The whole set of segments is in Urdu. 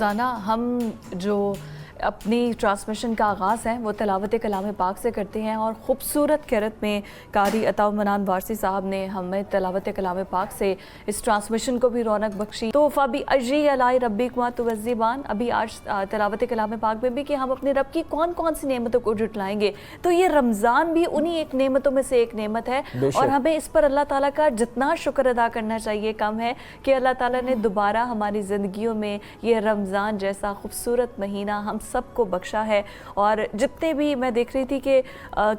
روزانہ ہم جو اپنی ٹرانسمیشن کا آغاز ہے وہ تلاوت کلام پاک سے کرتے ہیں، اور خوبصورت قرأت میں قاری عطا المنان وارثی صاحب نے ہمیں تلاوت کلام پاک سے اس ٹرانسمیشن کو بھی رونق بخشی۔ تو فبی اجری علی ربکما تکذبان، ابھی آج تلاوت کلام پاک میں بھی کہ ہم اپنے رب کی کون کون سی نعمتوں کو جھٹلائیں گے، تو یہ رمضان بھی انہی ایک نعمتوں میں سے ایک نعمت ہے، اور ہمیں اس پر اللہ تعالیٰ کا جتنا شکر ادا کرنا چاہیے کم ہے کہ اللہ تعالیٰ نے دوبارہ ہماری زندگیوں میں یہ رمضان جیسا خوبصورت مہینہ ہم سب کو بخشا ہے۔ اور جتنے بھی میں دیکھ رہی تھی کہ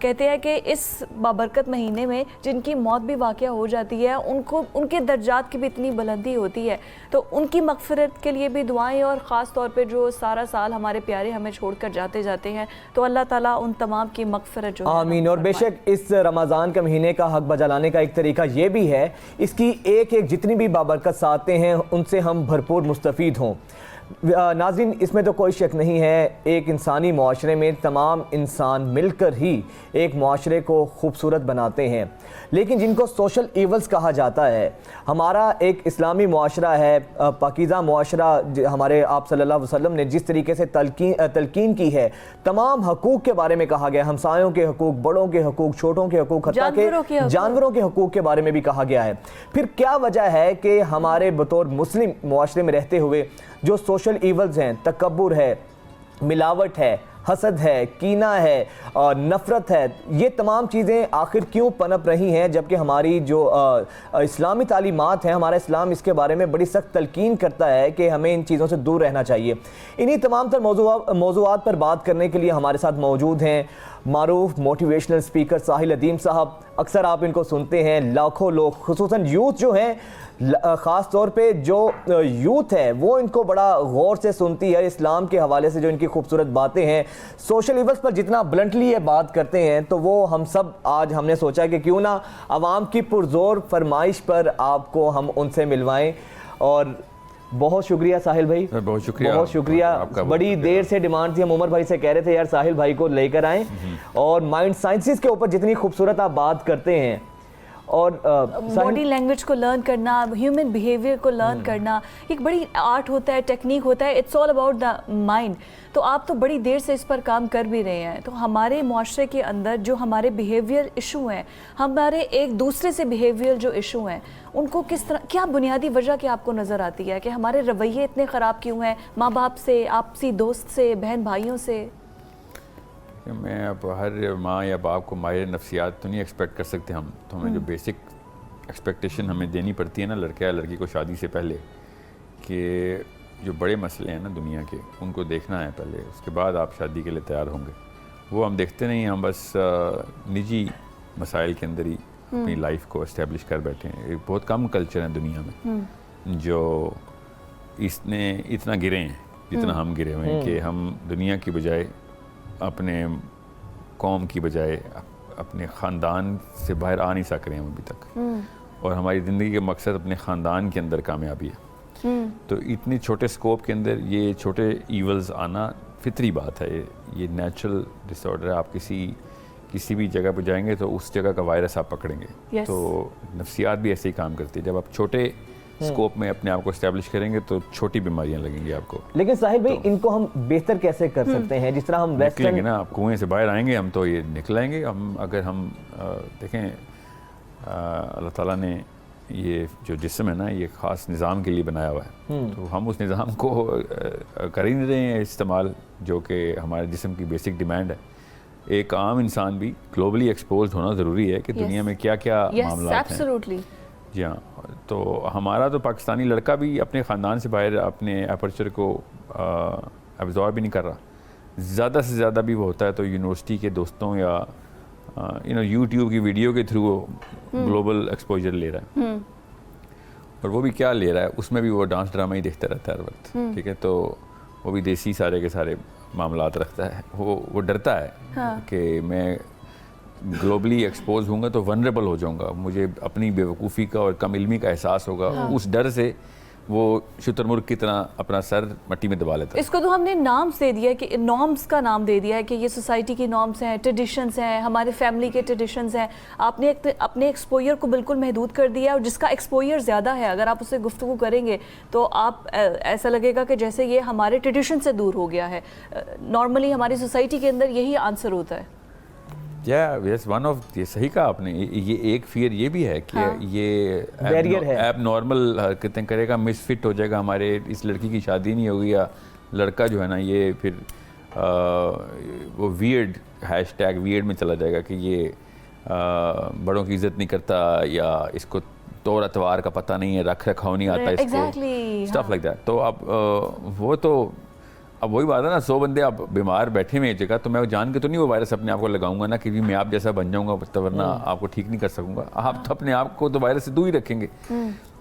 کہتے ہیں کہ اس بابرکت مہینے میں جن کی موت بھی واقع ہو جاتی ہے ان کے درجات کی بھی اتنی بلندی ہوتی ہے، تو ان کی مغفرت کے لیے بھی دعائیں، اور خاص طور پہ جو سارا سال ہمارے پیارے ہمیں چھوڑ کر جاتے ہیں، تو اللہ تعالیٰ ان تمام کی مغفرت جو ہے آمین۔ اور بے شک اس رمضان کا مہینے کا حق بجا لانے کا ایک طریقہ یہ بھی ہے، اس کی ایک جتنی بھی بابرکت ساتیں ہیں ان سے ہم بھرپور مستفید ہوں۔ ناظرین، اس میں تو کوئی شک نہیں ہے، ایک انسانی معاشرے میں تمام انسان مل کر ہی ایک معاشرے کو خوبصورت بناتے ہیں، لیکن جن کو سوشل ایولز کہا جاتا ہے، ہمارا ایک اسلامی معاشرہ ہے، پاکیزہ معاشرہ، ہمارے آپ صلی اللہ علیہ وسلم نے جس طریقے سے تلقین کی ہے، تمام حقوق کے بارے میں کہا گیا، ہمسایوں کے حقوق، بڑوں کے حقوق، چھوٹوں کے حقوق، حتیٰ کہ جانوروں کے حقوق کے بارے میں بھی کہا گیا ہے۔ پھر کیا وجہ ہے کہ ہمارے بطور مسلم معاشرے میں رہتے ہوئے جو سوشل ایولز ہیں، تکبر ہے، ملاوٹ ہے، حسد ہے، کینہ ہے، نفرت ہے، یہ تمام چیزیں آخر کیوں پنپ رہی ہیں، جبکہ ہماری جو اسلامی تعلیمات ہیں، ہمارا اسلام اس کے بارے میں بڑی سخت تلقین کرتا ہے کہ ہمیں ان چیزوں سے دور رہنا چاہیے۔ انہی تمام تر موضوعات پر بات کرنے کے لیے ہمارے ساتھ موجود ہیں معروف موٹیویشنل اسپیکر ساحل ادیم صاحب۔ اکثر آپ ان کو سنتے ہیں، لاکھوں لوگ خصوصاً یوتھ جو ہیں، خاص طور پہ جو یوتھ ہے وہ ان کو بڑا غور سے سنتی ہے، اسلام کے حوالے سے جو ان کی خوبصورت باتیں ہیں، سوشل ایولز پر جتنا بلنٹلی یہ بات کرتے ہیں، تو وہ ہم سب آج ہم نے سوچا کہ کیوں نہ عوام کی پرزور فرمائش پر آپ کو ہم ان سے ملوائیں۔ اور بہت شکریہ ساحل بھائی، بہت شکریہ، بڑی دیر سے ڈیمانڈ تھی، ہم عمر بھائی سے کہہ رہے تھے یار ساحل بھائی کو لے کر آئیں، اور مائنڈ سائنسز کے اوپر جتنی خوبصورت آپ بات کرتے ہیں، اور باڈی لینگویج کو لرن کرنا، ہیومن بیہیویئر کو لرن کرنا، ایک بڑی آرٹ ہوتا ہے، ٹیکنیک ہوتا ہے، it's all about the mind. تو آپ تو بڑی دیر سے اس پر کام کر بھی رہے ہیں، تو ہمارے معاشرے کے اندر جو ہمارے بیہیویئر ایشو ہیں، ہمارے ایک دوسرے سے بیہیویئر جو ایشو ہیں، ان کو کس طرح، کیا بنیادی وجہ کیا آپ کو نظر آتی ہے کہ ہمارے رویے اتنے خراب کیوں ہیں، ماں باپ سے، آپسی دوست سے، بہن بھائیوں سے؟ میں اب ہر ماں یا باپ کو ماہر نفسیات تو نہیں ایکسپیکٹ کر سکتے ہم، تو ہمیں جو بیسک ایکسپیکٹیشن ہمیں دینی پڑتی ہے نا لڑکے یا لڑکی کو شادی سے پہلے، کہ جو بڑے مسئلے ہیں نا دنیا کے ان کو دیکھنا ہے پہلے، اس کے بعد آپ شادی کے لیے تیار ہوں گے۔ وہ ہم دیکھتے نہیں، ہم بس نجی مسائل کے اندر ہی اپنی لائف کو اسٹیبلش کر بیٹھے ہیں۔ ایک بہت کم کلچر ہے دنیا میں جو اس نے اتنا گرے ہیں جتنا ہم گرے ہوئے ہیں، کہ ہم دنیا کی بجائے، اپنے قوم کی بجائے، اپنے خاندان سے باہر آ نہیں سک رہے ہیں ابھی تک، اور ہماری زندگی کا مقصد اپنے خاندان کے اندر کامیابی ہے۔ تو اتنی چھوٹے سکوپ کے اندر یہ چھوٹے ایولز آنا فطری بات ہے، یہ نیچرل ڈس آرڈر ہے۔ آپ کسی بھی جگہ پہ جائیں گے تو اس جگہ کا وائرس آپ پکڑیں گے، تو نفسیات بھی ایسے ہی کام کرتی ہے۔ جب آپ چھوٹے اسکوپ میں اپنے آپ کو اسٹیبلش کریں گے تو چھوٹی بیماریاں لگیں گی آپ کو۔ لیکن ساحل بھائی، ان کو ہم بہتر کیسے کر سکتے ہیں؟ جس طرح ہم نکلیں گے نا، آپ کنویں سے باہر آئیں گے، ہم تو یہ نکلائیں گے۔ اگر ہم دیکھیں، اللہ تعالیٰ نے یہ جو جسم ہے نا، یہ خاص نظام کے لیے بنایا ہوا ہے، تو ہم اس نظام کو کر ہی نہیں رہے ہیں استعمال، جو کہ ہمارے جسم کی بیسک ڈیمانڈ ہے۔ ایک عام انسان بھی گلوبلی ایکسپوزڈ ہونا ضروری ہے کہ دنیا میں کیا کیا معاملات ہیں۔ جی ہاں، تو ہمارا تو پاکستانی لڑکا بھی اپنے خاندان سے باہر اپنے اپرچر کو ابزارب بھی نہیں کر رہا، زیادہ سے زیادہ بھی وہ ہوتا ہے تو یونیورسٹی کے دوستوں یا یوٹیوب کی ویڈیو کے تھرو گلوبل ایکسپوجر لے رہا ہے، اور وہ بھی کیا لے رہا ہے، اس میں بھی وہ ڈانس ڈرامہ ہی دیکھتا رہتا ہے ہر وقت، ٹھیک ہے، تو وہ بھی دیسی سارے کے سارے معاملات رکھتا ہے۔ وہ ڈرتا ہے کہ میں گلوبلی ایکسپوز ہوں گا تو ونریبل ہو جاؤں گا، مجھے اپنی بے وقوفی کا اور کم علمی کا احساس ہوگا، اس ڈر سے وہ شتر مرغ کی طرح اپنا سر مٹی میں دبا لیتا ہے. اس کو تو ہم نے نامز دے دیا ہے کہ نارمز کا نام دے دیا ہے کہ یہ سوسائٹی کی نارمز ہیں, ٹریڈیشنز ہیں, ہمارے فیملی کے ٹریڈیشنز ہیں. آپ نے اپنے ایکسپوئر کو بالکل محدود کر دیا ہے, اور جس کا ایکسپوئر زیادہ ہے اگر آپ اسے گفتگو کریں گے تو آپ ایسا لگے گا کہ جیسے یہ ہمارے ٹریڈیشن سے دور ہو گیا ہے. نارملی ہماری سوسائٹی کے اندر یہی آنسر ہوتا ہے. یہ صحیح کہا آپ نے. یہ ایک فیئر یہ بھی ہے کہ یہ بیریئر ہے, ایب نارمل حرکتیں کرے گا, مس فٹ ہو جائے گا, ہمارے اس لڑکی کی شادی نہیں ہوگی, یا لڑکا جو ہے نا یہ پھر وہ ویئرڈ ہیش ٹیگ ویئرڈ میں چلا جائے گا کہ یہ بڑوں کی عزت نہیں کرتا, یا اس کو طور اتوار کا پتہ نہیں ہے, رکھ رکھاؤ نہیں آتا اس کو, اسٹف لائک دیٹ. تو اب وہ تو اب وہی بات ہے نا, 100 بندے اب بیمار بیٹھے ہوئے ایک جگہ, تو میں جان کے تو نہیں وہ وائرس اپنے آپ کو لگاؤں گا نا کہ میں آپ جیسا بن جاؤں گا ورنہ آپ کو ٹھیک نہیں کر سکوں گا. آپ تو اپنے آپ کو تو وائرس سے دور ہی رکھیں گے.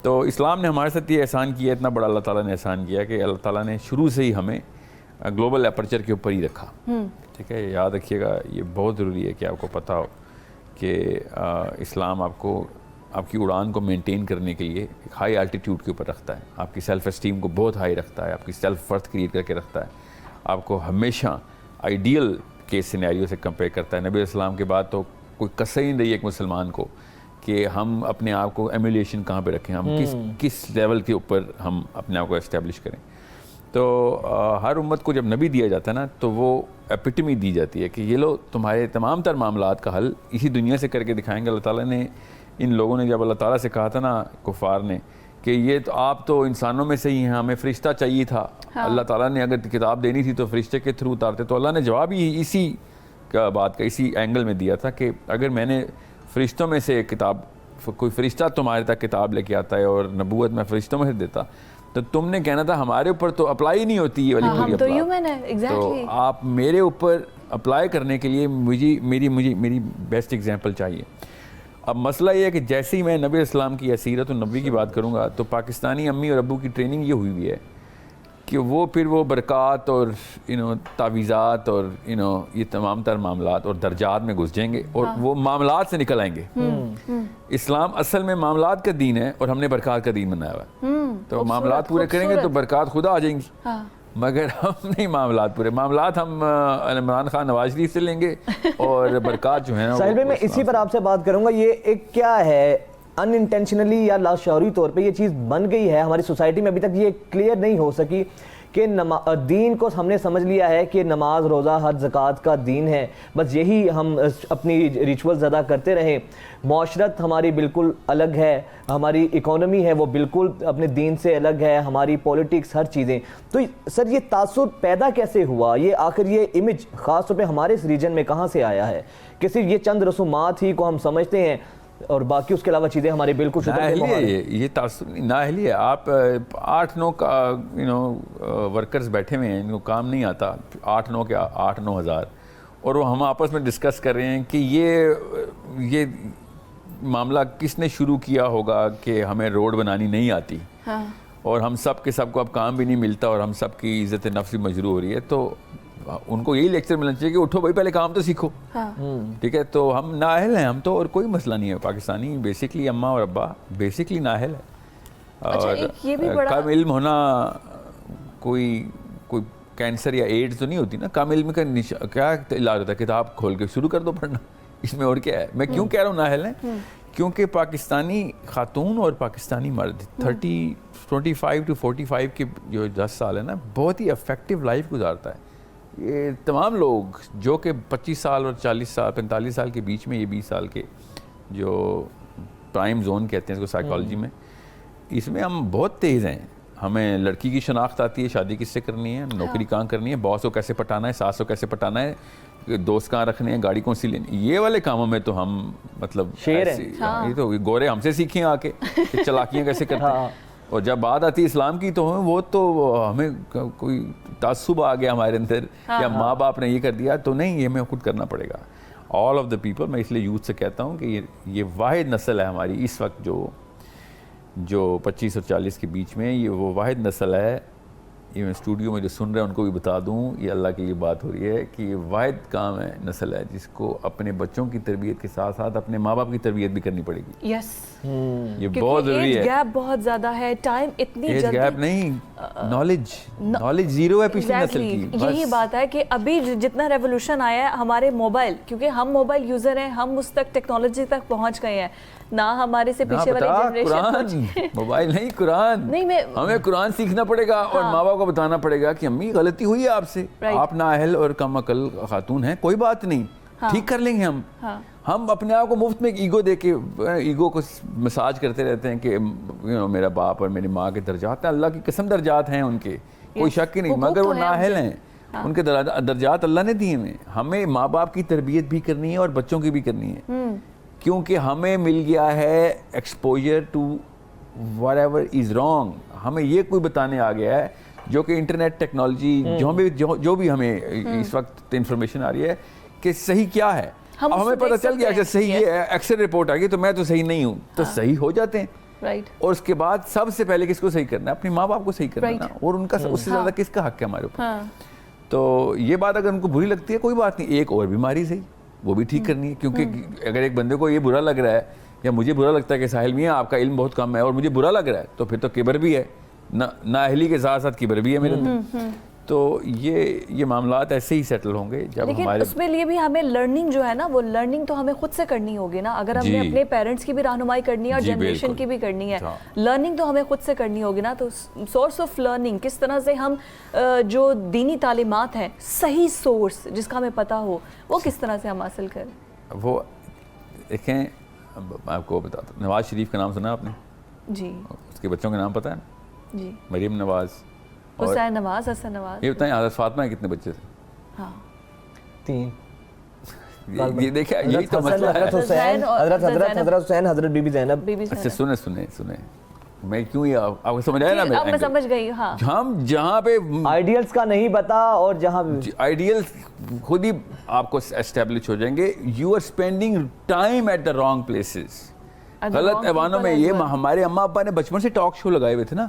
تو اسلام نے ہمارے ساتھ یہ احسان کیا, اتنا بڑا اللہ تعالیٰ نے احسان کیا کہ اللہ تعالیٰ نے شروع سے ہی ہمیں گلوبل اپرچر کے اوپر ہی رکھا. ٹھیک ہے, یاد رکھیے گا, یہ بہت ضروری ہے کہ آپ کو پتہ ہو کہ اسلام آپ کی اڑان کو مینٹین کرنے کے لیے ایک ہائی الٹیٹیوڈ کے اوپر رکھتا ہے, آپ کی سیلف اسٹیم کو بہت ہائی رکھتا ہے, آپ کی سیلف ورتھ کریٹ کر کے رکھتا ہے, آپ کو ہمیشہ آئیڈیل کے سینیریو سے کمپیئر کرتا ہے. نبی السلام کے بعد تو کوئی کسر ہی نہیں رہی ایک مسلمان کو کہ ہم اپنے آپ کو ایمولیشن کہاں پہ رکھیں, ہم کس لیول کے اوپر ہم اپنے آپ کو اسٹیبلش کریں. تو ہر امت کو جب نبی دیا جاتا ہے نا تو وہ ایپیٹمی دی جاتی ہے کہ یہ لو تمہارے تمام تر معاملات کا حل اسی دنیا سے کر کے دکھائیں گے. اللہ تعالیٰ نے ان لوگوں نے جب اللہ تعالیٰ سے کہا تھا نا کفار نے کہ یہ تو آپ تو انسانوں میں سے ہی ہیں, ہمیں فرشتہ چاہیے تھا, اللہ تعالیٰ نے اگر کتاب دینی تھی تو فرشتے کے تھرو اتارتے, تو اللہ نے جواب ہی اسی کا بات کا اسی اینگل میں دیا تھا کہ اگر میں نے فرشتوں میں سے کتاب, کوئی فرشتہ تمہارے تک کتاب لے کے آتا ہے اور نبوت میں فرشتوں میں سے دیتا, تو تم نے کہنا تھا ہمارے اوپر تو اپلائی نہیں ہوتی یہ والی پوری اپلائی, تو آپ میرے اوپر اپلائی کرنے کے لیے میری بیسٹ ایگزامپل چاہیے. اب مسئلہ یہ ہے کہ جیسے ہی میں نبی اسلام کی سیرت النبی کی بات کروں گا تو پاکستانی امی اور ابو کی ٹریننگ یہ ہوئی ہے کہ وہ پھر وہ برکات اور تعویذات اور یہ تمام تر معاملات اور درجات میں گھس جائیں گے اور وہ معاملات سے نکل آئیں گے. اسلام اصل میں معاملات کا دین ہے اور ہم نے برکات کا دین بنایا ہوا ہے, تو معاملات پورے کریں گے تو برکات خدا آ جائیں گی. مگر ہم نہیں معاملات پورے, معاملات ہم عمران خان نواز شریف سے لیں گے اور برکات جو ہے نا. ساحل بھائی میں اسی پر آپ سے بات کروں گا, یہ ایک کیا ہے ان انٹینشنلی یا لاشعوری طور پہ یہ چیز بن گئی ہے ہماری سوسائٹی میں, ابھی تک یہ کلیئر نہیں ہو سکی کہ دین کو ہم نے سمجھ لیا ہے کہ نماز روزہ حج زکوٰۃ کا دین ہے, بس یہی ہم اپنی ریچولز ادا کرتے رہیں. معاشرت ہماری بالکل الگ ہے, ہماری اکانومی ہے وہ بالکل اپنے دین سے الگ ہے, ہماری پولیٹکس ہر چیزیں. تو سر یہ تاثر پیدا کیسے ہوا, یہ آخر یہ امیج خاص طور پہ ہمارے اس ریجن میں کہاں سے آیا ہے کہ صرف یہ چند رسومات ہی کو ہم سمجھتے ہیں اور باقی اس کے علاوہ چیزیں ہماری بالکل یہ تاثر نااہلی ہے. آپ 8-9 کا ورکرز بیٹھے ہوئے ہیں, ان کو کام نہیں آتا, 8-9 ہزار, اور وہ ہم آپس میں ڈسکس کر رہے ہیں کہ یہ معاملہ کس نے شروع کیا ہوگا کہ ہمیں روڈ بنانی نہیں آتی, اور ہم سب کے سب کو اب کام بھی نہیں ملتا اور ہم سب کی عزت نفس بھی مجروح ہو رہی ہے. تو ان کو یہی لیکچر ملنا چاہیے کہ اٹھو بھائی پہلے کام تو سیکھو. ٹھیک ہے, تو ہم نااہل ہیں, ہم تو, اور کوئی مسئلہ نہیں ہے. پاکستانی بیسکلی اماں اور ابا بیسکلی نااہل ہے, اور کم علم ہونا کوئی کینسر یا ایڈز تو نہیں ہوتی نا. کم علم کا کیا علاج ہوتا ہے, کتاب کھول کے شروع کر دو پڑھنا, اس میں اور کیا ہے. میں کیوں کہہ رہا ہوں نااہل ہیں, کیونکہ پاکستانی خاتون اور پاکستانی مرد 25 to 45 کے جو 10 سال ہے نا, بہت ہی افیکٹو لائف گزارتا ہے. یہ تمام لوگ جو کہ 25 سال اور 40 سال 45 سال کے بیچ میں, یہ 20 سال کے جو پرائم زون کہتے ہیں اس کو سائیکالوجی میں, اس میں ہم بہت تیز ہیں. ہمیں لڑکی کی شناخت آتی ہے, شادی کس سے کرنی ہے, نوکری کہاں کرنی ہے, باس کو کیسے پٹانا ہے, ساس کو کیسے پٹانا ہے, دوست کہاں رکھنے ہیں, گاڑی کون سی لینی. یہ والے کاموں میں تو ہم مطلب شیر ہیں. یہ تو گورے ہم سے سیکھیں آ کے کہ چلاکیاں کیسے کرتے ہیں. اور جب بات آتی ہے اسلام کی تو وہ تو ہمیں کوئی تعصب آ گیا ہمارے اندر, یا ماں باپ نے یہ کر دیا, تو نہیں, یہ ہمیں خود کرنا پڑے گا. آل آف دا پیپل, میں اس لیے یوتھ سے کہتا ہوں کہ یہ واحد نسل ہے ہماری اس وقت جو 25 اور 40 کے بیچ میں, یہ وہ واحد نسل ہے. ایون اسٹوڈیو میں جو سن رہے ہیں ان کو بھی بتا دوں, یہ اللہ کے لیے بات ہو رہی ہے کہ یہ واحد کام ہے, نسل ہے جس کو اپنے بچوں کی تربیت کے ساتھ ساتھ اپنے ماں باپ کی تربیت بھی کرنی پڑے گی. یس, یہ بہت ضروری ہے. ایج گیپ بہت زیادہ ہے, ٹائم اتنی ایج جلدی, گیپ نہیں, نالج زیرو ہے پچھلی نسل کی. یہی بات ہے کہ ابھی جتنا ریولوشن آیا ہے ہمارے موبائل, کیونکہ ہم موبائل یوزر ہیں, ہم اس تک ٹیکنالوجی تک پہنچ گئے ہیں, نہ ہمارے سے پیچھے والی جنریشن. موبائل نہیں, قرآن. ہمیں قرآن سیکھنا پڑے گا اور ماں باپ کو بتانا پڑے گا کہ امی غلطی ہوئی ہے آپ سے, آپ نااہل اور کم عقل خاتون ہیں, کوئی بات نہیں, ٹھیک کر لیں گے ہم. ہم اپنے آپ کو مفت میں ایگو دے کے ایگو کو مساج کرتے رہتے ہیں کہ میرا باپ اور میری ماں کے درجات ہیں, اللہ کی قسم درجات ہیں ان کے, کوئی شک ہی نہیں, مگر وہ نااہل ہیں, ان کے درجات اللہ نے دیے ہیں. ہمیں ماں باپ کی تربیت بھی کرنی ہے اور بچوں کی بھی کرنی ہے, کیونکہ ہمیں مل گیا ہے exposure to whatever is wrong. ہمیں یہ کوئی بتانے آ گیا ہے جو کہ انٹرنیٹ ٹیکنالوجی جو بھی ہمیں اس وقت انفارمیشن آ رہی ہے کہ صحیح کیا ہے, اب ہمیں پتہ چل گیا کہ صحیح یہ ہے, ایکسل رپورٹ آ گئی تو میں تو صحیح نہیں ہوں, تو صحیح ہو جاتے ہیں. اور اس کے بعد سب سے پہلے کس کو صحیح کرنا ہے, اپنے ماں باپ کو صحیح کرنا ہے, اور ان کا اس سے زیادہ کس کا حق ہے ہمارے اوپر. تو یہ بات اگر ان کو بری لگتی ہے کوئی بات نہیں, ایک اور بیماری صحیح وہ بھی ٹھیک کرنی ہے, کیونکہ اگر ایک بندے کو یہ برا لگ رہا ہے یا مجھے برا لگتا ہے کہ ساحل میاں آپ کا علم بہت کم ہے اور مجھے برا لگ رہا ہے, تو پھر تو کبر بھی ہے, نااہلی کے ساتھ ساتھ کبر بھی ہے میرے اندر. تو یہ معاملات ایسے ہی سیٹل ہوں گے جب لیکن ہمارے اس میں لیے بھی ہمیں لرننگ جو ہے نا, وہ لرننگ تو ہمیں خود سے کرنی ہوگی نا, اگر ہم نے اپنے پیرنٹس کی بھی رہنمائی کرنی ہے اور جنریشن کی بھی کرنی ہے, لرننگ تو ہمیں خود سے کرنی ہوگی نا. تو سورس آف لرننگ کس طرح سے ہم جو دینی تعلیمات ہیں, صحیح سورس جس کا ہمیں پتہ ہو, وہ کس طرح سے ہم حاصل کریں. وہ دیکھیں, میں آپ کو بتاتا ہوں, نواز شریف کا نام سنا آپ نے؟ جی. اس کے بچوں کے نام پتہ ہے؟ جی. مریم نواز, حسین نواز, حسن نواز. یہ بتائیں حضرت فاطمہ کے کتنے بچے تھے؟ ہاں 3. یہ دیکھیں یہی تو مسئلہ ہے. حضرت حسین, حضرت بی بی زینب. اچھا سنیں میں کیوں یہ آپ کو سمجھ آیا نا, اب میں سمجھ گئی. ہاں, ہم جہاں پہ آئیڈیلز کا نہیں پتا, اور جہاں آئیڈیلز خود ہی آپ کو اسٹیبلش ہو جائیں گے. You are spending time at the wrong places, غلط ایوانوں میں. یہ ہمارے اماں ابا نے بچپن سے ٹاک شو لگائے ہوئے تھے نا,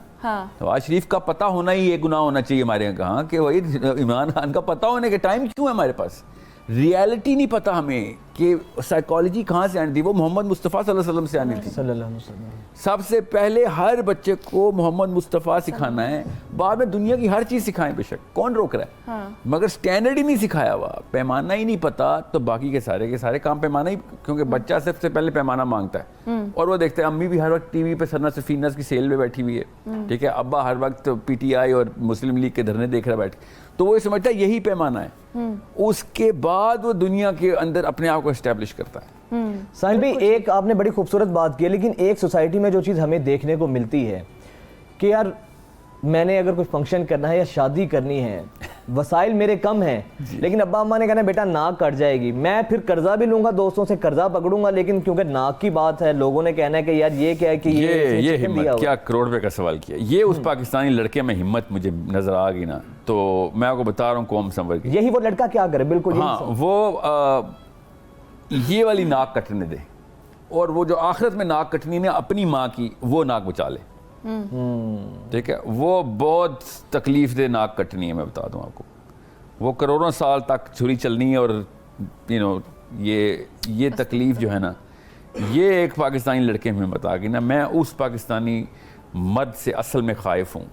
نواز شریف کا پتہ ہونا ہی یہ گناہ ہونا چاہیے ہمارے یہاں کہاں کہ وہی عمران خان کا پتہ ہونے کے ٹائم کیوں ہے ہمارے پاس. ریالٹی نہیں پتہ ہمیں کہ سائیکالوجی کہاں سے آنی تھی, وہ محمد مصطفیٰ صلی اللہ علیہ وسلم سے آنی تھی. سب سے پہلے ہر بچے کو محمد مصطفیٰ سکھانا ہے, بعد میں دنیا کی ہر چیز سکھائیں بے شک, کون روک رہا ہے, مگر سٹینڈرڈ ہی نہیں سکھایا ہوا, پیمانہ ہی نہیں پتا, تو باقی کے سارے کام پیمانہ ہی, کیونکہ بچہ سب سے پہلے پیمانہ مانگتا ہے, اور وہ دیکھتے ہیں امی بھی ہر وقت ٹی وی پہ سرنا سفینس کی سیل میں بیٹھی ہوئی ہے, ٹھیک ہے, ابا ہر وقت پی ٹی آئی اور مسلم لیگ کے دھرنے دیکھ رہا بیٹھ, تو وہ سمجھتا ہے یہی پیمانہ ہے. اس کے بعد وہ دنیا کے اندر اپنے آپ کو اسٹیبلش کرتا ہے. ساحل بھائی, ایک آپ نے بڑی خوبصورت بات کی, لیکن ایک سوسائٹی میں جو چیز ہمیں دیکھنے کو ملتی ہے کہ یار میں نے اگر کوئی فنکشن کرنا ہے یا شادی کرنی ہے, وسائل میرے کم ہیں, لیکن ابا اماں نے کہنا بیٹا ناک کٹ جائے گی, میں پھر قرضہ بھی لوں گا, دوستوں سے قرضہ پکڑوں گا, لیکن کیونکہ ناک کی بات ہے, لوگوں نے کہنا ہے کہ یار یہ کیا ہے کہ یہ ہمت, کیا کروڑ روپے کا سوال کیا, یہ اس پاکستانی لڑکے میں ہمت مجھے نظر آ گئی نا, تو میں آپ کو بتا رہا ہوں قوم سنور کی. یہی وہ لڑکا کیا کرے, بالکل. ہاں, وہ یہ والی ناک کٹنے دے, اور وہ جو آخرت میں ناک کٹنی نے اپنی ماں کی, وہ ناک بچا لے. ٹھیک ہے, وہ بہت تکلیف دہ ناک کٹنی ہے, میں بتا دوں آپ کو, وہ کروڑوں سال تک چھری چلنی ہے, اور یہ تکلیف جو ہے نا, یہ ایک پاکستانی لڑکے میں بتا گئی نا. میں اس پاکستانی مرد سے اصل میں خائف ہوں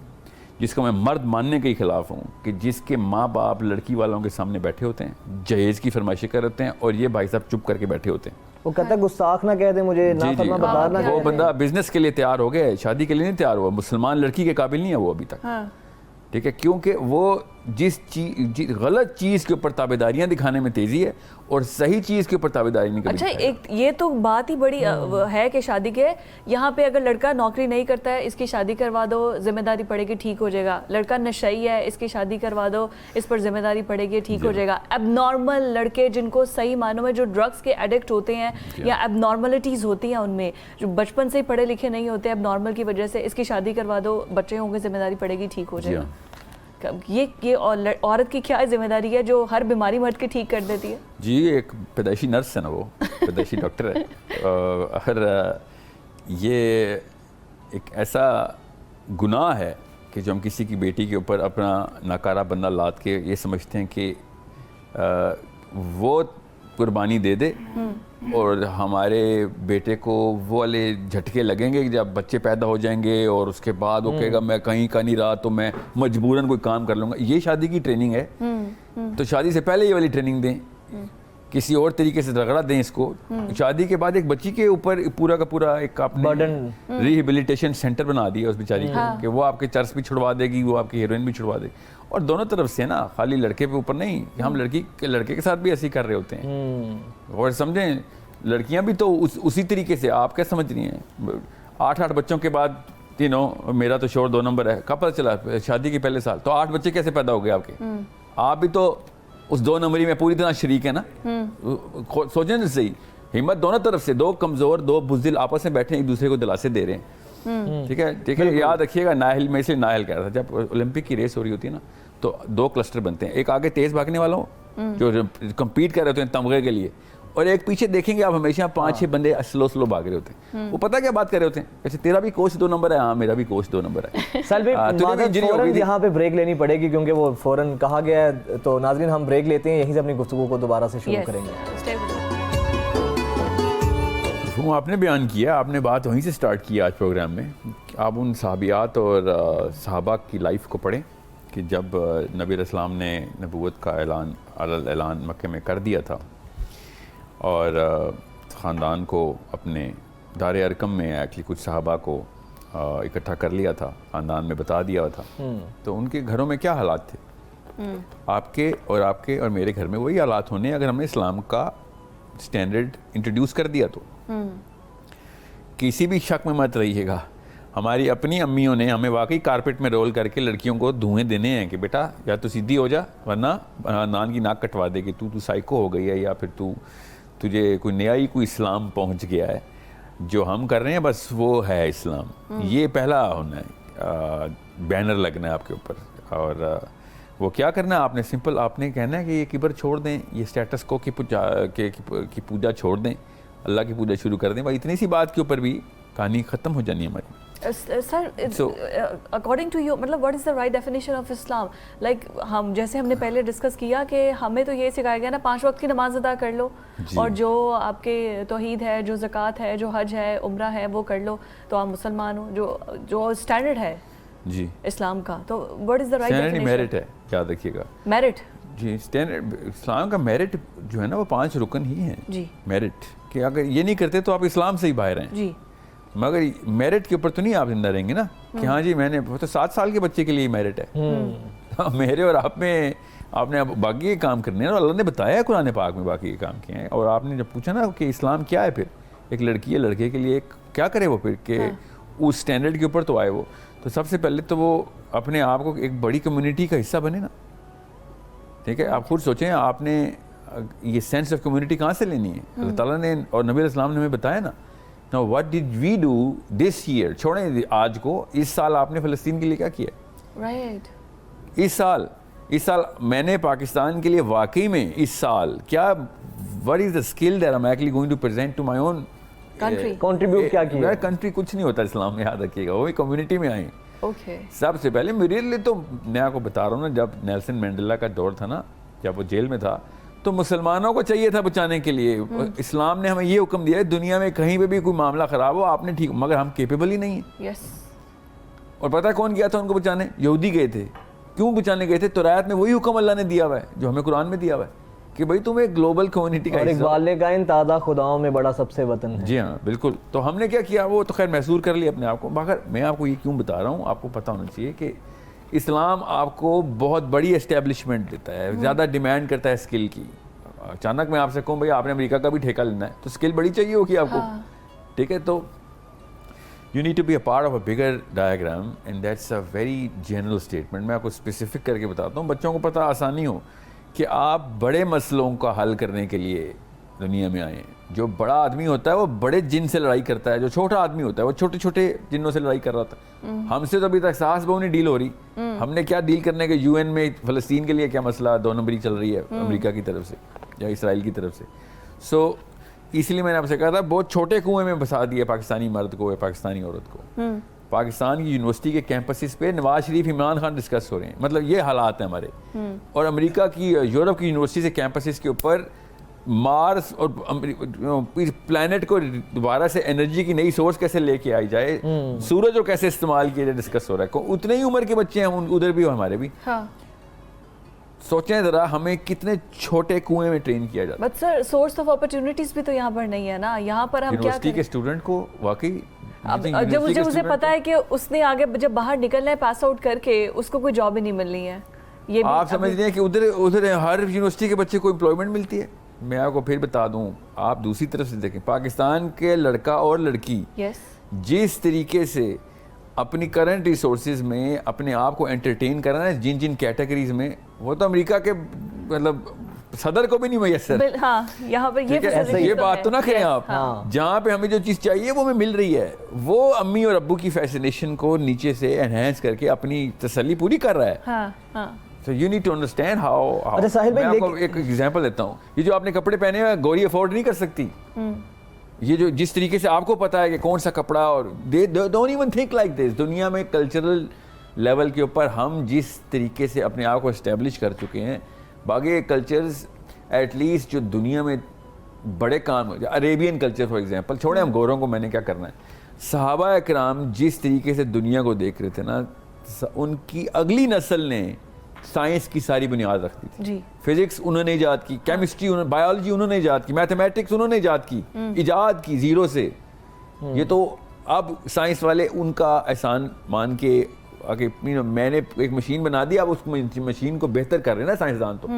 جس کو میں مرد ماننے کے ہی خلاف ہوں, کہ جس کے ماں باپ لڑکی والوں کے سامنے بیٹھے ہوتے ہیں, جہیز کی فرمائشیں کرتے ہیں, اور یہ بھائی صاحب چپ کر کے بیٹھے ہوتے ہیں. وہ کہتا ہے گستاخ نہ کہہ دے مجھے, نافرمان بردار نہ کہہ دے. وہ بندہ بزنس کے لیے تیار ہو گیا ہے, شادی کے لیے نہیں تیار ہوا, مسلمان لڑکی کے قابل نہیں ہے وہ ابھی تک. ٹھیک ہے, کیونکہ وہ جس چیز غلط چیز کے اوپر تابعداریاں دکھانے میں تیزی ہے, اور صحیح چیز کے اوپر تابعداری نہیں کرتی. اچھا, ایک یہ تو بات ہی بڑی ہے کہ شادی کے یہاں پہ اگر لڑکا نوکری نہیں کرتا ہے, اس کی شادی کروا دو, ذمہ داری پڑے گی, ٹھیک ہو جائے گا. لڑکا نشئی ہے, اس کی شادی کروا دو, اس پر ذمہ داری پڑے گی, ٹھیک ہو جائے گا. اب نارمل لڑکے جن کو صحیح معنوں میں جو ڈرگس کے ایڈکٹ ہوتے ہیں, یا اب نارملٹیز ہوتی ہیں ان میں, جو بچپن سے ہی پڑھے لکھے نہیں ہوتے, اب نارمل کی وجہ سے اس کی شادی کروا دو, بچے ہوں گے, ذمہ داری پڑے گی, ٹھیک ہو جائے گا. یہ عورت کی کیا ذمہ داری ہے جو ہر بیماری مرد کی ٹھیک کر دیتی ہے؟ جی, ایک پیدائشی نرس ہے نا, وہ پیدائشی ڈاکٹر ہے. اور یہ ایک ایسا گناہ ہے کہ جو ہم کسی کی بیٹی کے اوپر اپنا ناکارہ بندہ لاد کے یہ سمجھتے ہیں کہ وہ قربانی دے دے اور ہمارے بیٹے کو وہ والے جھٹکے لگیں گے جب بچے پیدا ہو جائیں گے اور اس کے بعد وہ کہے گا میں کہیں کا نہیں رہا تو میں مجبوراً کوئی کام کر لوں گا. یہ شادی کی ٹریننگ ہے, تو شادی سے پہلے یہ والی ٹریننگ دیں, کسی اور طریقے سے رگڑا دیں اس کو. شادی کے بعد ایک بچی کے اوپر پورا کا پورا ایک آپ نے ریہیبلیٹیشن سینٹر بنا دیا اس بیچاری کو کہ وہ آپ کے چرس بھی چھڑوا دے گی, وہ آپ کی ہیروئن بھی چھڑوا دے گی. اور دونوں طرف سے نا, خالی لڑکے پہ اوپر نہیں, کہ ہم لڑکے کے ساتھ بھی ایسے ہی کر رہے ہوتے ہیں. اور سمجھیں لڑکیاں بھی تو اسی طریقے سے, آپ کیا سمجھ رہی ہیں 8 بچوں کے بعد میرا تو شوہر 2 نمبر ہے, کب پتہ چلا شادی کے پہلے سال, تو 8 بچے کیسے پیدا ہو گئے آپ کے؟ آپ بھی تو اس 2 نمبری میں پوری طرح شریک ہے نا. سوچیں نا صحیح, ہمت دونوں طرف سے, 2 کمزور 2 بزدل آپس میں بیٹھے ایک دوسرے کو دلاسے دے رہے ہیں. ٹھیک ہے, یاد رکھیے گا. ناہل میں سے ناہل کہہ رہا تھا, جب اولمپک کی ریس ہو رہی ہوتی ہے نا تو 2 کلسٹر بنتے ہیں, ایک آگے تیز بھاگنے والوں جو کمپیٹ کر رہے ہوتے ہیں تمغے کے لیے, اور ایک پیچھے دیکھیں گے آپ ہمیشہ 5-6 بندے سلو بھاگ رہے ہوتے ہیں. وہ پتہ کیا بات کر رہے ہوتے ہیں, اچھا تیرا بھی کوچ 2 نمبر ہے, ہاں میرا بھی کوچ 2 نمبر ہے. فوراً یہاں پہ بریک لینی پڑے گی کیونکہ وہ فوراً کہا گیا ہے. تو ناظرین ہم بریک لیتے ہیں, یہیں سے اپنی گفتگو کو دوبارہ سے شروع کریں گے. وہ آپ نے بیان کیا, آپ نے بات وہیں سے سٹارٹ کی آج پروگرام میں. آپ ان صحابیات اور صحابہ کی لائف کو پڑھیں کہ جب نبی علیہ السلام نے نبوت کا اعلان مکہ میں کر دیا تھا اور خاندان کو اپنے دار ارقم میں ایکچولی کچھ صحابہ کو اکٹھا کر لیا تھا, خاندان میں بتا دیا تھا, تو ان کے گھروں میں کیا حالات تھے؟ آپ کے اور میرے گھر میں وہی حالات ہونے اگر ہم نے اسلام کا سٹینڈرڈ انٹروڈیوس کر دیا تو. کسی بھی شک میں مت رہیے گا, ہماری اپنی امیوں نے ہمیں واقعی کارپیٹ میں رول کر کے لڑکیوں کو دھوئیں دینے ہیں کہ بیٹا یا تو سیدھی ہو جا ورنہ نان کی ناک کٹوا دے گی, تو سائیکو ہو گئی ہے یا پھر تجھے کوئی نیا ہی کوئی اسلام پہنچ گیا ہے. جو ہم کر رہے ہیں بس وہ ہے اسلام. یہ پہلا ہونا ہے, بینر لگنا ہے آپ کے اوپر. اور وہ کیا کرنا ہے آپ نے, سمپل آپ نے کہنا ہے کہ یہ کبر چھوڑ دیں, یہ سٹیٹس کو کی پوجا چھوڑ دیں, اللہ کی پوجا شروع کر دیں. بھائی اتنی سی بات کے اوپر بھی کہانی ختم ہو جانی ہے ہماری. سر اکارڈنگ ٹو یو مطلب what is the right definition of Islam? Like ہم جیسے ہم نے پہلے ڈسکس کیا کہ ہمیں تو یہ سکھایا گیا نا 5 وقت کی نماز ادا کر لو, اور جو آپ کے توحید ہے, جو زکوٰۃ ہے, جو حج ہے, عمرہ ہے, وہ کر لو تو آپ مسلمان ہو. جو اسٹینڈرڈ ہے جی اسلام کا, تو what is the right definition? Merit ہے, یاد رکھیے گا, میرٹ. جی اسٹینڈرڈ اسلام کا میرٹ جو ہے نا وہ 5 رکن ہی ہیں. جی میرٹ, کہ اگر یہ نہیں کرتے تو آپ اسلام سے ہی باہر ہیں. جی مگر میرٹ کے اوپر تو نہیں آپ زندہ رہیں گے نا کہ ہاں جی میں نے تو 7 سال کے بچے کے لیے میرٹ ہے. میرے اور آپ میں آپ نے باقی یہ کام کرنے ہیں, اور اللہ نے بتایا ہے قرآن پاک میں باقی یہ کام کیے ہیں. اور آپ نے جب پوچھا نا کہ اسلام کیا ہے, پھر ایک لڑکی ہے لڑکے کے لیے کیا کرے وہ, پھر کہ اس سٹینڈرڈ کے اوپر تو آئے وہ, تو سب سے پہلے تو وہ اپنے آپ کو ایک بڑی کمیونٹی کا حصہ بنے نا. ٹھیک ہے, آپ خود سوچیں آپ نے یہ سینس آف کمیونٹی کہاں سے لینی ہے؟ اللہ تعالیٰ نے اور نبی علیہ السلام نے ہمیں بتایا نا. Now what did we do this year? چھوڑیں آج کو, اس سال آپ نے فلسطین کے لیے کیا کیا؟ رائٹ, اس سال میں نے پاکستان کے لیے واقعی میں اس سال کیا, what is the skill that I'm actually going to present to my own country? Contribute کیا کیا؟ کنٹری کچھ نہیں ہوتا اسلام میں, یاد رکھیے گا, وہ کمیونٹی میں آئیں. سب سے پہلے میرے لیے تو میں آپ کو بتا رہا ہوں نا, جب نیلسن مینڈیلا کا دور تھا نا, جب وہ جیل میں تھا, تو مسلمانوں کو چاہیے تھا بچانے کے لیے. اسلام نے ہمیں یہ حکم دیا ہے دنیا میں کہیں پہ بھی کوئی معاملہ خراب ہو آپ نے ٹھیک, مگر ہم کیپیبل ہی نہیں ہیں. اور پتہ کون گیا تھا ان کو بچانے؟ یہودی گئے تھے. کیوں بچانے گئے تھے؟ تورات میں وہی حکم اللہ نے دیا ہوا ہے جو ہمیں قرآن میں دیا ہوا ہے کہ بھائی تم ایک گلوبل کمیونٹی کا حصہ. اور اقبال نے کہا ان تازہ خداؤں میں بڑا سب سے وطن ہے. جی ہاں بالکل. تو ہم نے کیا کیا, وہ تو خیر محسور کر لیا اپنے آپ کو. مگر میں آپ کو یہ کیوں بتا رہا ہوں, آپ کو پتہ ہونا چاہیے کہ اسلام آپ کو بہت بڑی اسٹیبلشمنٹ دیتا ہے, زیادہ ڈیمانڈ کرتا ہے اسکل کی. اچانک میں آپ سے کہوں بھائی آپ نے امریکہ کا بھی ٹھیکہ لینا ہے تو اسکل بڑی چاہیے ہوگی آپ کو. ٹھیک ہے, تو you need to be a part of a bigger diagram and that's a very general statement. میں آپ کو اسپیسیفک کر کے بتاتا ہوں, بچوں کو پتہ آسانی ہو کہ آپ بڑے مسئلوں کا حل کرنے کے لیے دنیا میں آئے ہیں. جو بڑا آدمی ہوتا ہے وہ بڑے جن سے لڑائی کرتا ہے, جو چھوٹا آدمی ہوتا ہے وہ چھوٹے چھوٹے جنوں سے لڑائی کر رہا تھا. ہم سے تو ابھی تک ساس بہو نہیں ڈیل ہو رہی. ہم نے کیا ڈیل کرنے کے, یو این میں فلسطین کے لیے کیا مسئلہ 2 نمبری چل رہی ہے امریکہ کی طرف سے یا اسرائیل کی طرف سے. سو اس لیے میں نے آپ سے کہا تھا بہت چھوٹے کنویں میں بسا دیا پاکستانی مرد کو یا پاکستانی عورت کو. پاکستان کی یونیورسٹی کے کیمپسز پہ نواز شریف عمران خان ڈسکس ہو رہے ہیں. مطلب یہ حالات ہیں ہمارے. اور امریکہ کی یورپ کی یونیورسٹی سے کیمپسز کے اوپر مارس اور پلانٹ کو دوبارہ سے انرجی کی نئی سورس کیسے لے کے آئی جائے, سورج کو کیسے استعمال کیا جائے, ڈسکس ہو رہا ہے. اتنے ہی عمر کے بچے ہیں ادھر بھی اور ہمارے بھی. سوچیں ذرا ہمیں کتنے چھوٹے کنویں میں ٹرین کیا جاتا ہے. But sir source of opportunities بھی تو یہاں پر نہیں ہے نا. یہاں پر ہم کیا یونیورسٹی کے اسٹوڈنٹ کو واقعی جب مجھے پتا ہے کہ اس نے آگے جب باہر نکلنا ہے پاس آؤٹ کر کے, اس کو کوئی جاب ہی نہیں ملنی ہے. یہ آپ سمجھتے ہیں کہ ادھر ہر یونیورسٹی کے بچے کو امپلائمنٹ ملتی ہے. میں آپ کو پھر بتا دوں, آپ دوسری طرف سے دیکھیں, پاکستان کے لڑکا اور لڑکی جس طریقے سے اپنی کرنٹ ریسورسز میں اپنے آپ کو انٹرٹین کر رہا ہے جن جن کیٹیگریز میں, وہ تو امریکہ کے مطلب صدر کو بھی نہیں میسر. یہاں پر یہ بات تو نہ کریں آپ. جہاں پہ ہمیں جو چیز چاہیے وہ ہمیں مل رہی ہے, وہ امی اور ابو کی فیسنیشن کو نیچے سے انہینس کر کے اپنی تسلی پوری کر رہا ہے. So you need to understand how میں آپ کو ایک ایگزامپل دیتا ہوں. یہ جو آپ نے کپڑے پہنے ہیں گوری افورڈ نہیں کر سکتی. یہ جو جس طریقے سے آپ کو پتا ہے کہ کون سا کپڑا, اور don't even think like this. دنیا میں کلچرل لیول کے اوپر ہم جس طریقے سے اپنے آپ کو اسٹیبلش کر چکے ہیں, باقی کلچرز ایٹ لیسٹ جو دنیا میں بڑے کام, عربین کلچر فار ایگزامپل, چھوڑیں ہم گوروں کو, میں نے کیا کرنا ہے. صحابہ اکرام جس طریقے سے دنیا کو دیکھ رہے تھے نا, ان کی اگلی نسل نے سائنس کی ساری بنیاد رکھتی تھی. فزکس انہوں نے ایجاد کی, کیمسٹری بایولوجی انہوں نے ایجاد کی, میتھمیٹکس انہوں نے ایجاد کی زیرو سے. یہ تو اب سائنس والے ان کا احسان مان کے میں نے ایک مشین بنا دی, اب اس مشین کو بہتر کر رہے ہیں نا سائنسدان. تو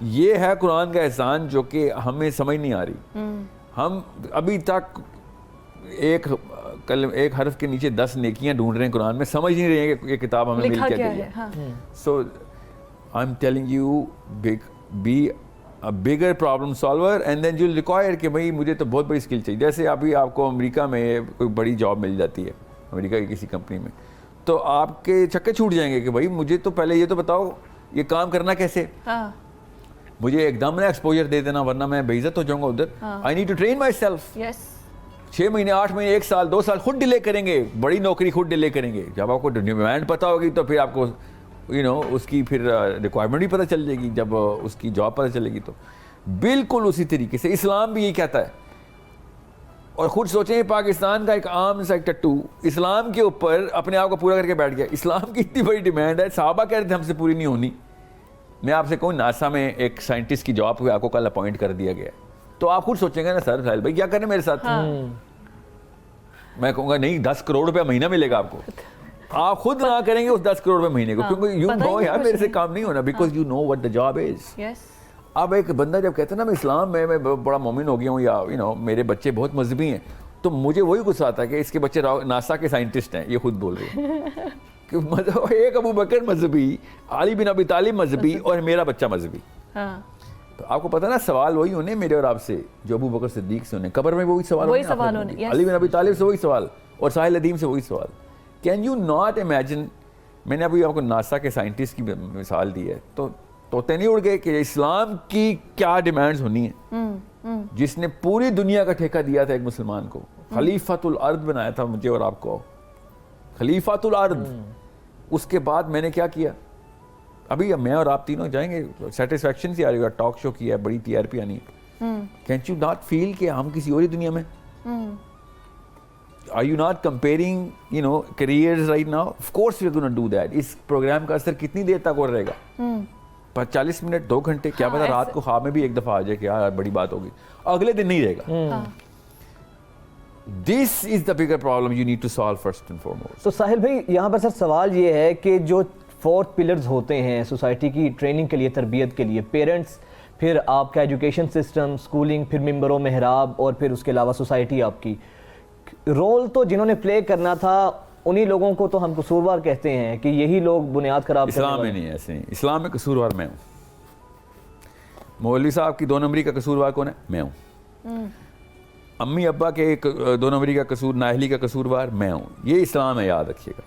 یہ ہے قرآن کا احسان جو کہ ہمیں سمجھ نہیں آ رہی. ہم ابھی تک ایک حرف کے نیچے 10 نیکیاں ڈھونڈ رہے ہیں قرآن میں, سمجھ نہیں رہے ہیں کہ یہ کتاب ہمیں مل کیا گئی ہے. So I am telling you be a bigger problem solver and then you require کہ بھائی مجھے تو بہت بڑی اسکل چاہیے. جیسے ابھی آپ کو امریکہ میں کوئی بڑی جاب مل جاتی ہے امریکہ کی کسی کمپنی میں, تو آپ کے چکے چھوٹ جائیں گے کہ بھائی مجھے تو پہلے یہ تو بتاؤ یہ کام کرنا کیسے, مجھے ایک دم نہ ایکسپوجر دے دینا ورنہ میں بے عزت ہو جاؤں گا ادھر. I need to train myself. 6 مہینے 8 مہینے 1 سال 2 سال خود ڈیلے کریں گے, بڑی نوکری خود ڈیلے کریں گے. جب آپ کو ڈیمانڈ پتہ ہوگی تو پھر آپ کو اس کی پھر ریکوائرمنٹ بھی پتہ چل جائے گی. جب اس کی جاب پتہ چلے گی تو بالکل اسی طریقے سے اسلام بھی یہی کہتا ہے. اور خود سوچیں پاکستان کا ایک عام سا ٹٹو اسلام کے اوپر اپنے آپ کو پورا کر کے بیٹھ گیا. اسلام کی اتنی بڑی ڈیمانڈ ہے, صحابہ کہہ رہے تھے ہم سے پوری نہیں ہونی. میں آپ سے کہوں ناسا میں ایک سائنٹسٹ کی جاب کو آپ کو کل اپوائنٹ کر دیا گیا, تو آپ خود سوچیں گے نا سر ساحل بھائی کیا کریں میرے ساتھ. میں کہوں گا نہیں 10 کروڑ روپیہ مہینہ ملے گا آپ کو, آپ خود نہ کریں گے اس 10 کروڑ روپے مہینے کو, کیونکہ یو نو یار میرے سے کام نہیں ہونا, because you know what the job is. اب ایک بندہ جب کہتا ہے نا میں اسلام میں بڑا مومن ہو گیا ہوں, یا میرے بچے بہت مذہبی ہیں, تو مجھے وہی غصہ آتا ہے کہ اس کے بچے ناسا کے سائنٹسٹ ہیں. یہ خود بول رہے ہیں کہ ایک ابو بکر مذہبی, علی بن ابی طالب مذہبی, اور میرا بچہ مذہبی. تو آپ کو پتا نا سوال وہی ہونے میرے اور آپ سے جو ابو بکر صدیق سے ہونے, قبر میں وہی سوال ہونے, علی بن ابی طالب سے وہی سوال, اور ساحل ندیم سے وہی سوال. کین یو ناٹ امیجن, میں نے ابھی آپ کو ناسا کے سائنٹسٹ کی مثال دی ہے, تو توتے نہیں اڑ گئے کہ اسلام کی کیا ڈیمانڈز ہونی ہیں, جس نے پوری دنیا کا ٹھیکہ دیا تھا ایک مسلمان کو, خلیفۃ الارض بنایا تھا مجھے اور آپ کو, خلیفۃ الارض. اس کے بعد میں نے کیا کیا, ابھی میں اور آپ تینوں جائیں گے, سیٹسفیکشن سی آ رہی ہے, ٹاک شو کیا ہے, بڑی TRP آنی ہے. کینٹ یو ناٹ فیل کہ ہم کسی اور دنیا میں, are you not comparing careers right now? Of course we're going to do that. اس پروگرام کا اثر کتنی دیر تک اور رہے گا, 40 منٹ 2 گھنٹے, کیا پتا رات کو خواب میں بھی ایک دفعہ آ جائے کہ یار بڑی بات ہوگی, اگلے دن نہیں رہے گا. This is the bigger problem you need to solve first and foremost. تو ساحل بھائی یہاں پر سر سوال یہ ہے کہ جو 4 پلرز ہوتے ہیں سوسائٹی کی ٹریننگ کے لیے, تربیت کے لیے, پیرنٹس, پھر آپ کا ایجوکیشن سسٹم, اسکولنگ, پھر ممبر و محراب, اور پھر اس کے علاوہ سوسائٹی, آپ کی رول تو جنہوں نے پلے کرنا تھا انہی لوگوں کو تو ہم قصوروار کہتے ہیں کہ یہی لوگ بنیاد خراب کرنے والے. اسلام میں نہیں ہے ایسے نہیں, اسلام میں قصوروار میں ہوں. مولوی صاحب کی 2 نمبری کا قصوروار کون ہے؟ میں ہوں. امی ابا کے 2 نمبری کا قصور, نااہلی کا قصوروار میں ہوں. یہ اسلام ہے, یاد رکھیے گا.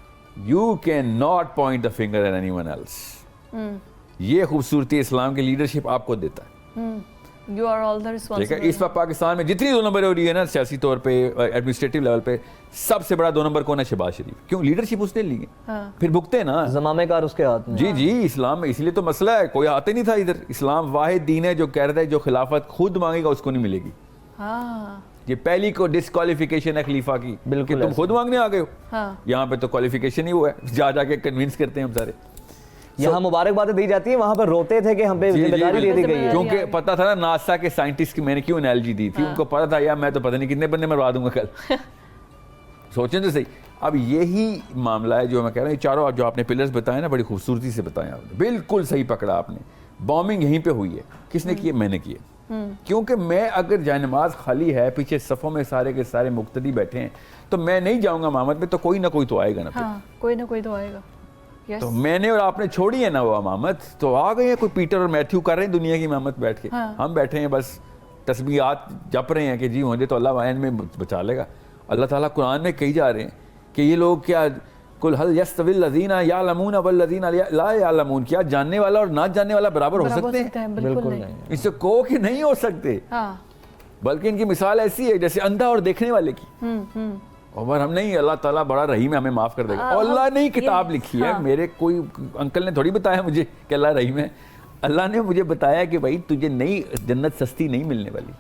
You can not point the finger at any one else. یہ خوبصورتی اسلام کی لیڈرشپ آپ کو دیتا ہے. You are all the ٹھیک ہے. responsible. اس وقت پاکستان میں جتنی 2 نمبر ہو رہی ہے نا سیاسی طور پہ ایڈمنسٹریٹو لیول پہ, سب سے بڑا 2 نمبر کون ہے؟ شہباز شریف. کیوں؟ لیڈرشپ اس نے لی ہے, پھر بھگتے ہیں نا. زمامے کار اس کے ہاتھ میں. جی اسلام میں اس لیے تو مسئلہ ہے, کوئی آتے نہیں تھا ادھر. اسلام واحد دین ہے جو کہہ رہا ہے جو خلافت خود مانگے گا اس کو نہیں ملے گی. یہ پہلی کو ڈسکوالیفیکیشن ہے خلیفہ کی, بالکل تم خود مانگنے آ گئے ہو. یہاں پہ تو کوالیفیکیشن ہی ہوا ہے, جا کے کنوینس کرتے ہیں ہم سارے. یہاں مبارکبادیں دی جاتی ہیں, وہاں پر روتے تھے کہ ہم پہ ذمہ داری دے دی گئی ہے. کیونکہ پتا تھا نا ناسا کے سائنٹسٹ کی میں نے کیوں انالوجی دی تھی, ان کو پتا تھا یار میں تو پتہ نہیں کتنے بندے مروا دوں گا کل. سوچیں تو صحیح. اب یہی معاملہ ہے جو میں کہہ رہا ہوں, یہ چاروں جو آپ نے پلرز بتائے نا بڑی خوبصورتی سے بتائے آپ نے, بالکل صحیح پکڑا آپ نے. بامبنگ یہیں پہ ہوئی ہے, کس نے کی ہے؟ میں نے کی ہے. کیونکہ میں اگر جائے نماز خالی ہے, پیچھے صفوں میں سارے کے سارے مقتدی بیٹھے ہیں, تو میں نہیں جاؤں گا امامت میں, تو کوئی نہ کوئی تو آئے گا نا. کوئی نہ کوئی تو آئے گا. تو میں نے اور آپ نے چھوڑی ہے نا وہ امامت, تو آ گئے ہیں کوئی پیٹر اور میتھیو کر رہے ہیں دنیا کی امامت بیٹھ کے. ہم بیٹھے ہیں بس تسبیحات جپ رہے ہیں کہ جی مجھے تو اللہ وائن میں بچا لے گا. اللہ تعالیٰ قرآن میں کہی جا رہے ہیں کہ یہ لوگ کیا قل هل يستوي الذين يعلمون والذين لا يعلمون, کیا جاننے والا اور نہ جاننے والا برابر ہو سکتے ہیں؟ بالکل نہیں. اس سے کہو کہ نہیں ہو سکتے. بلکہ ان کی مثال ایسی ہے جیسے اندھا اور دیکھنے والے کی. اور ہم نہیں, اللہ تعالیٰ بڑا رحیم ہے, ہمیں معاف کر دے گا. اور اللہ نے ہی کتاب لکھی ہے, میرے کوئی انکل نے تھوڑی بتایا مجھے کہ اللہ رحیم ہے. اللہ نے مجھے بتایا کہ بھائی تجھے نئی جنت سستی نہیں ملنے والی.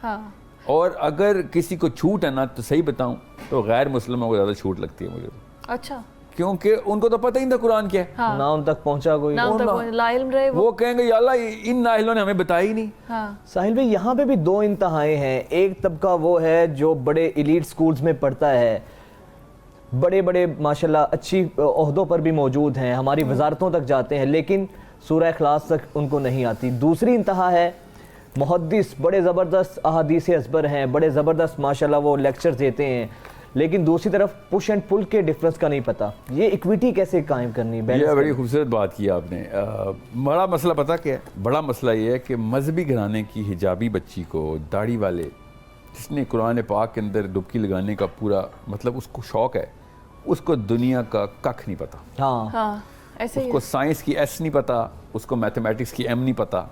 اور اگر کسی کو چھوٹ ہے نا, تو صحیح بتاؤں تو غیر مسلموں کو زیادہ چھوٹ لگتی ہے مجھے. اچھا, کیونکہ ان کو تو پتہ ہی نہیں تھا قرآن کیا ہے, نہ ان تک پہنچا کوئی, لا علم رہے. وہ کہیں گے یا اللہ ان نااہلوں نے ہمیں بتایا ہی نہیں. ساحل بھائی یہاں پہ بھی 2 انتہائیں ہیں. ایک طبقہ وہ ہے جو بڑے ایلیٹ سکولز میں پڑھتا ہے, بڑے بڑے ماشاءاللہ اچھی عہدوں پر بھی موجود ہیں, ہماری وزارتوں تک جاتے ہیں, لیکن سورہ اخلاص تک ان کو نہیں آتی. دوسری انتہا ہے محدث, بڑے زبردست احادیث ازبر ہیں, بڑے زبردست ماشاءاللہ وہ لیکچر دیتے ہیں, لیکن دوسری طرف پش اینڈ پل کے ڈفرنس کا نہیں پتا. یہ ایکویٹی کیسے قائم کرنی؟ یہ بڑی خوبصورت بات کی آپ نے. بڑا مسئلہ پتہ کیا ہے؟ بڑا مسئلہ یہ ہے کہ مذہبی گھرانے کی حجابی بچی کو, داڑھی والے جس نے قرآن پاک کے اندر ڈبکی لگانے کا پورا مطلب اس کو شوق ہے, اس کو دنیا کا ککھ نہیں پتا. اس کو سائنس کی ایس نہیں پتا, اس کو میتھمیٹکس کی ایم نہیں پتا,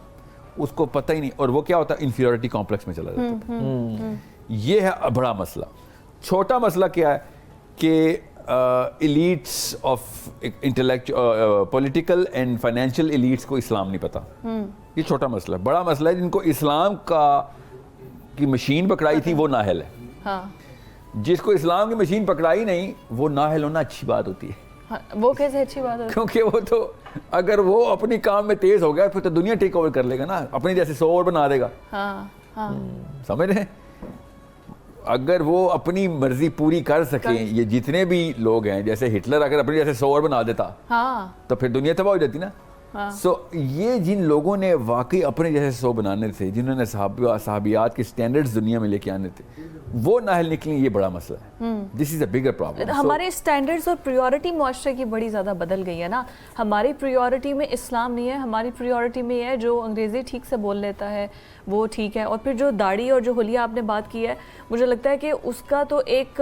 اس کو پتہ ہی نہیں. اور وہ کیا ہوتا ہے؟ انفیریورٹی کمپلیکس میں چلا جاتا ہے. یہ ہے بڑا مسئلہ. چھوٹا مسئلہ کیا ہے کہ elites of political and financial elites کو اسلام نہیں پتا. یہ چھوٹا مسئلہ. بڑا مسئلہ ہے جن کو اسلام کی مشین پکڑائی تھی وہ نااہل ہے. جس کو اسلام کی مشین پکڑائی نہیں وہ نااہل ہونا اچھی بات ہوتی ہے. وہ کیسے اچھی بات ہے؟ کیونکہ وہ تو اگر وہ اپنی کام میں تیز ہو گیا پھر تو دنیا ٹیک اوور کر لے گا نا, اپنی جیسے 100 اور بنا دے گا. سمجھ رہے ہیں؟ اگر وہ اپنی مرضی پوری کر سکیں, یہ جتنے بھی لوگ ہیں, جیسے ہٹلر اگر اپنی جیسے 100 اور بنا دیتا تو پھر دنیا تباہ ہو جاتی نا. سو یہ جن لوگوں نے واقعی اپنے جیسے 100 بنانے تھے, جنہوں نے صحابیات کے سٹینڈرڈز دنیا میں لے کے آنے تھے, وہ نااہل نکلیں. یہ بڑا مسئلہ ہے. دس از اے بگر پرابلم. ہمارے سٹینڈرڈز اور پریورٹی معاشرے کی بڑی زیادہ بدل گئی ہے نا. ہماری پریورٹی میں اسلام نہیں ہے, ہماری پریورٹی میں یہ ہے جو انگریزی ٹھیک سے بول لیتا ہے وہ ٹھیک ہے. اور پھر جو داڑھی اور جو حلیہ آپ نے بات کی ہے, مجھے لگتا ہے کہ اس کا تو ایک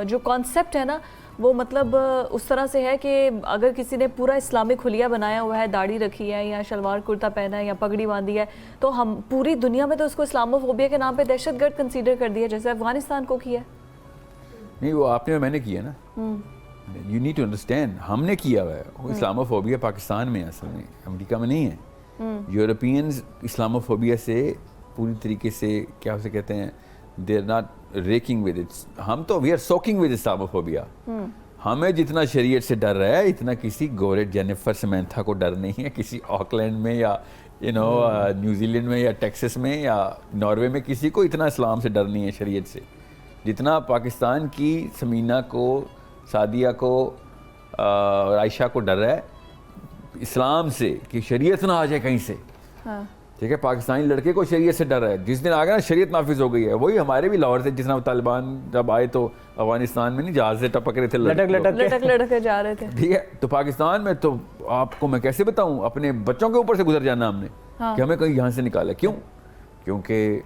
جو کانسیپٹ ہے نا وہ مطلب اس طرح سے ہے کہ اگر کسی نے پورا اسلامک حلیہ بنایا ہوا ہے, داڑھی رکھی ہے یا شلوار کرتا پہنا ہے یا پگڑی باندھی ہے, تو ہم پوری دنیا میں تو اس کو اسلاموفوبیا کے نام پہ دہشت گرد کنسیڈر کر دیا, جیسے افغانستان کو کیا. نہیں وہ آپ نے اور میں نے کیا نا. یو نیڈ ٹو انڈرسٹینڈ, ہم نے کیا ہوا ہے. اسلاموفوبیا پاکستان میں اصل میں, امریکہ میں نہیں ہے. یورپینز اسلاموفوبیا سے پوری طریقے سے کیا اسے کہتے ہیں, they are not wrecking with it. ہم تو we are soaking with Islamophobia. ہمیں جتنا شریعت سے ڈر رہا ہے اتنا کسی گورے جینیفر سمینتھا کو ڈر نہیں ہے, کسی آکلینڈ میں یا نیوزی لینڈ میں یا ٹیکسس میں یا ناروے میں کسی کو اتنا اسلام سے ڈر نہیں ہے شریعت سے, جتنا پاکستان کی سمینہ کو, سعدیہ کو, عائشہ کو ڈر ہے اسلام سے کہ شریعت نہ آ جائے کہیں سے. ٹھیک ہے, پاکستانی لڑکے کو شریعت سے ڈر ہے. جس دن آ گیا نا شریعت نافذ ہو گئی ہے. وہی ہمارے بھی لاہور سے جس طرح طالبان جب آئے تو افغانستان میں نہیں جہاز سے ٹپک رہے تھے, لٹک کے جا رہے تھے. ٹھیک ہے, تو پاکستان میں تو آپ کو میں کیسے بتاؤں, اپنے بچوں کے اوپر سے گزر جانا ہم نے کہ ہمیں کہیں یہاں سے نکالا. کیوں؟ کیونکہ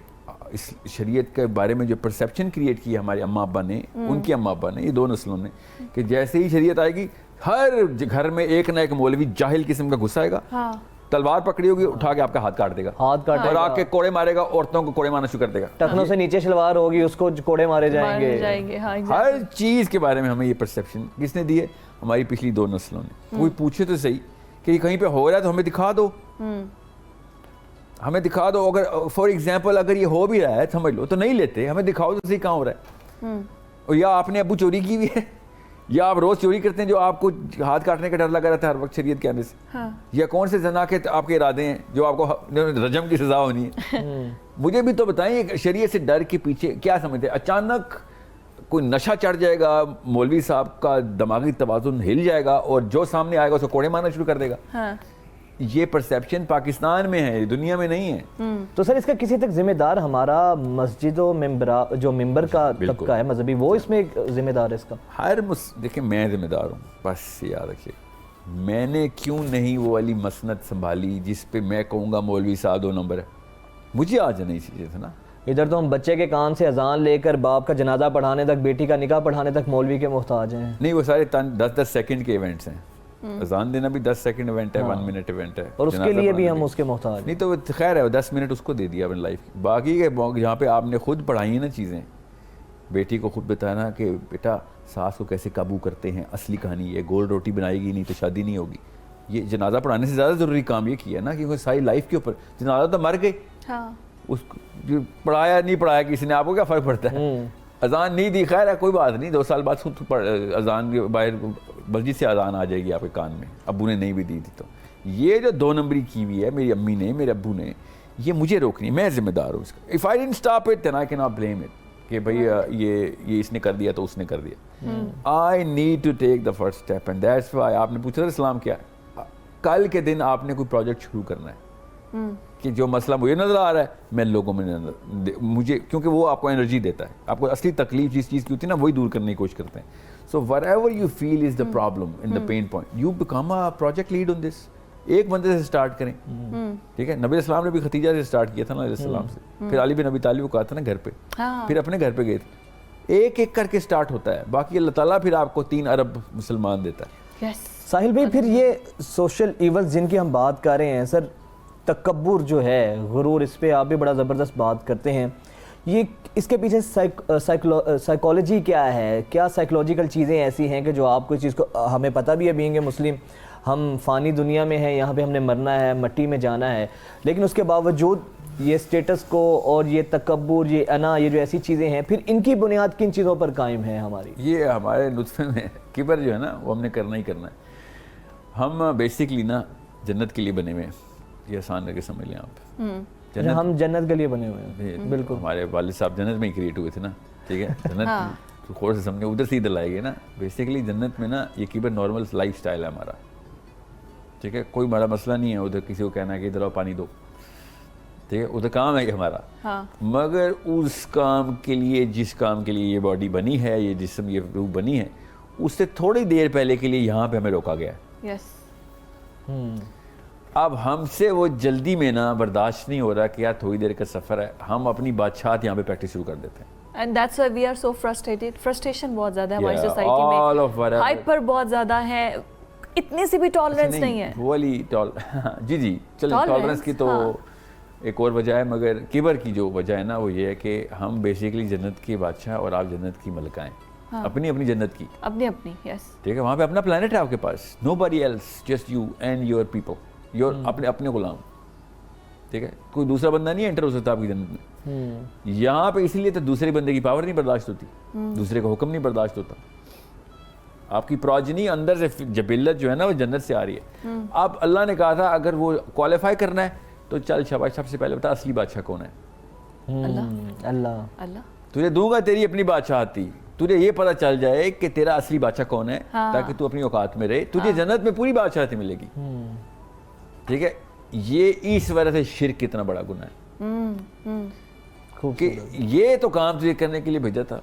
اس شریعت کے بارے میں جو پرسیپشن کریٹ کی ہمارے اماں ابا نے, ان کی اماں ابا نے, یہ 2 نسلوں نے, کہ جیسے ہی شریعت آئے گی ہر گھر میں ایک نہ ایک مولوی جاہل قسم کا گھس آئے گا تلوار پکڑی ہوگی اٹھا کے آپ کا ہاتھ کاٹ دے گا، ہاتھ کاٹے اور گا، آ کے کوڑے مارے گا، عورتوں کو کوڑے مارنا شروع کر دے گا، ٹخنوں سے نیچے شلوار ہوگی اس کو کوڑے مارے جائیں گے. ہاں ہر چیز کے بارے میں ہمیں یہ پرسیپشن کس نے دی ہے؟ ہماری پچھلی 2 نسلوں نے. کوئی پوچھے تو صحیح کہ یہ کہیں پہ ہو رہا ہے تو ہمیں دکھا دو، ہمیں دکھا دو. اگر فار ایگزامپل اگر یہ ہو بھی رہا ہے سمجھ لو تو نہیں لیتے، ہمیں دکھاؤ تو صحیح کہاں ہو رہا ہے. اور یا آپ نے ابو چوری کی ہوئی ہے، یا آپ روز چوری کرتے ہیں جو آپ کو ہاتھ کاٹنے کا ڈر لگا رہتا ہے ہر وقت شریعت کے آنے سے، یا کون سے زنا کے آپ کے ارادے ہیں جو آپ کو رجم کی سزا ہونی ہے. مجھے بھی تو بتائیں شریعت سے ڈر کے پیچھے کیا سمجھتے ہیں؟ اچانک کوئی نشہ چڑھ جائے گا، مولوی صاحب کا دماغی توازن ہل جائے گا اور جو سامنے آئے گا اس کو کوڑے مارنا شروع کر دے گا. یہ پرسیپشن پاکستان میں ہے، دنیا میں نہیں ہے. تو سر اس کا کسی تک ذمہ دار ہمارا مسجد و جو ممبر کا طبقہ ہے مذہبی، وہ اس میں ذمہ دار ہے اس کا؟ دیکھیں میں ذمہ دار ہوں، بس یاد رکھیے. میں نے کیوں نہیں وہ والی مسند سنبھالی جس پہ میں کہوں گا مولوی صاحب 2 نمبر ہے؟ مجھے آ جانا چاہیے تھا نا. ادھر تو ہم بچے کے کان سے اذان لے کر باپ کا جنازہ پڑھانے تک، بیٹی کا نکاح پڑھانے تک مولوی کے محتاج ہیں. نہیں وہ سارے 10 سیکنڈ کے ایونٹس ہیں. اذان دینا بھی 10 سیکنڈ ایونٹ ہے، 1 منٹ ایونٹ ہے، اور اس کے لیے بھی ہم اس کے محتاج. نہیں تو خیر ہے 10 منٹ اس کو دے دیا اپنی لائف کی. باقی کے جہاں پہ آپ نے خود پڑھائی ہیں نا چیزیں، بیٹی کو خود بتانا کہ بیٹا ساس کو کیسے قابو کرتے ہیں، اصلی کہانی یہ گول روٹی بنائے گی نہیں تو شادی نہیں ہوگی. یہ جنازہ پڑھانے سے زیادہ ضروری کام یہ کیا نا، کیونکہ ساری لائف کے اوپر جنازہ تو مر گئی، اس کو پڑھایا نہیں پڑھایا کسی نے، آپ کو کیا فرق پڑتا ہے؟ اذان نہیں دی خیر ہے کوئی بات نہیں، 2 سال بعد خود اذان باہر مسجد سے اذان آ جائے گی آپ کے کان میں، ابو نے نہیں بھی دی تھی. تو یہ جو 2 نمبری کی ہوئی ہے میری امی نے، میرے ابو نے، یہ مجھے روکنی ہے، میں ذمہ دار ہوں اس کا. If I didn't stop it then I cannot blame it کہ بھئی یہ اس نے کر دیا تو اس نے کر دیا. I need to take the first step and that's why آپ نے پوچھا تھا اسلام کیا ہے. کل کے دن آپ نے کوئی پروجیکٹ شروع کرنا ہے کہ جو مسئلہ مجھے نظر آ رہا ہے میں لوگوں میں مجھے، کیونکہ وہ آپ کو انرجی دیتا ہے، آپ کو اصلی تکلیف جس چیز کی ہوتی ہے نا وہی دور کرنے کی کوشش کرتے ہیں. سو whatever you feel is the problem in the pain point, you become a project lead on this. ایک بندے سے سٹارٹ کریں، ٹھیک ہے. نبی السلام نے بھی ختیجہ سے سٹارٹ کیا تھا نا علیہ السلام سے، پھر علی بن ابی طالب کو کہا تھا نا گھر پہ، پھر اپنے گھر پہ گئے تھے. ایک ایک کر کے سٹارٹ ہوتا ہے، باقی اللہ تعالیٰ پھر آپ کو 3 ارب مسلمان دیتا ہے. ساحل بھائی پھر یہ سوشل ایونٹس جن کی ہم بات کر رہے ہیں سر، تکبر جو ہے، غرور، اس پہ آپ بھی بڑا زبردست بات کرتے ہیں. یہ اس کے پیچھے سائیکالوجی کیا ہے؟ کیا سائیکولوجیکل چیزیں ایسی ہیں کہ جو آپ کو اس چیز کو، ہمیں پتہ بھی ہے بینگ اے مسلم ہم فانی دنیا میں ہیں، یہاں پہ ہم نے مرنا ہے، مٹی میں جانا ہے، لیکن اس کے باوجود یہ سٹیٹس کو اور یہ تکبر، یہ انا، یہ جو ایسی چیزیں ہیں، پھر ان کی بنیاد کن چیزوں پر قائم ہے ہماری؟ یہ ہمارے نطفے میں کبر جو ہے نا وہ ہم نے کرنا ہی کرنا ہے. ہم بیسکلی نا جنت کے لیے بنے ہوئے ہیں، یہ آسان کر کے سمجھ لیں آپ. ہم جنت کے لیے بنے ہوئے ہیں. بالکل، ہمارے والد صاحب جنت میں ہی کریٹ ہوئے تھے نا، ٹھیک ہے. جنت خور سے سمجھے ادھر سے ادھر لائے گئے نا. بیسکلی جنت میں نا یہ کبر نارمل لائف سٹائل ہے ہمارا، ٹھیک ہے. کوئی بڑا مسئلہ نہیں ہے ادھر کسی کو کہنا ہے کہ ادھر آؤ پانی دو، ٹھیک ہے. ادھر کام ہے ہمارا، مگر اس کام کے لیے، جس کام کے لیے یہ باڈی بنی ہے، یہ جسم، یہ روح بنی ہے، اس سے تھوڑی دیر پہلے کے لیے یہاں پہ ہمیں روکا گیا ہے. اب ہم سے وہ جلدی میں نا برداشت نہیں ہو رہا کہ یار تھوڑی دیر کا سفر ہے، ہم اپنی بادشاہت یہاں پہ پریکٹس شروع کر دیتے ہیں. And that's why we are so frustrated. Frustration بہت زیادہ ہے ہماری سوسائٹی میں، ہائپر بہت زیادہ ہے، اتنی سی بھی ٹالرنس نہیں ہے. والی جی چلیں ٹالرنس کی تو ایک اور وجہ ہے، مگر کبر کی جو وجہ ہے نا وہ یہ ہے کہ ہم بیسیکلی جنت کے بادشاہ اور آپ جنت کی ملکہ ہیں، اپنی اپنی جنت کی، اپنی اپنی. یس، ٹھیک ہے. وہاں پہ اپنا پلانٹ ہے آپ کے پاس، nobody else, just you and your people, your اپنے غلام، ٹھیک ہے. کوئی دوسرا بندہ نہیں انٹر ہو سکتا آپ کی جنت میں. یہاں پہ اسی لیے تو دوسرے بندے کی پاور نہیں برداشت ہوتی، دوسرے کا حکم نہیں برداشت ہوتا. آپ کی پروجنی اندر سے جبلت جو ہے نا وہ جنت سے آ رہی ہے. اب اللہ نے کہا تھا اگر وہ کوالیفائی کرنا ہے تو چل شاباش، سب سے پہلے بتا اصلی بادشاہ کون ہے. اللہ تجھے دوں گا تیری اپنی بادشاہت تھی، تجھے یہ پتہ چل جائے کہ تیرا اصلی بادشاہ کون ہے، تاکہ تو اپنی اوقات میں رہے، تجھے جنت میں پوری بادشاہت ملے گی. ٹھیک ہے. یہ اس وجہ سے شرک کتنا بڑا گناہ ہے کہ یہ تو کام تجھے کرنے کے لیے بھیجا تھا،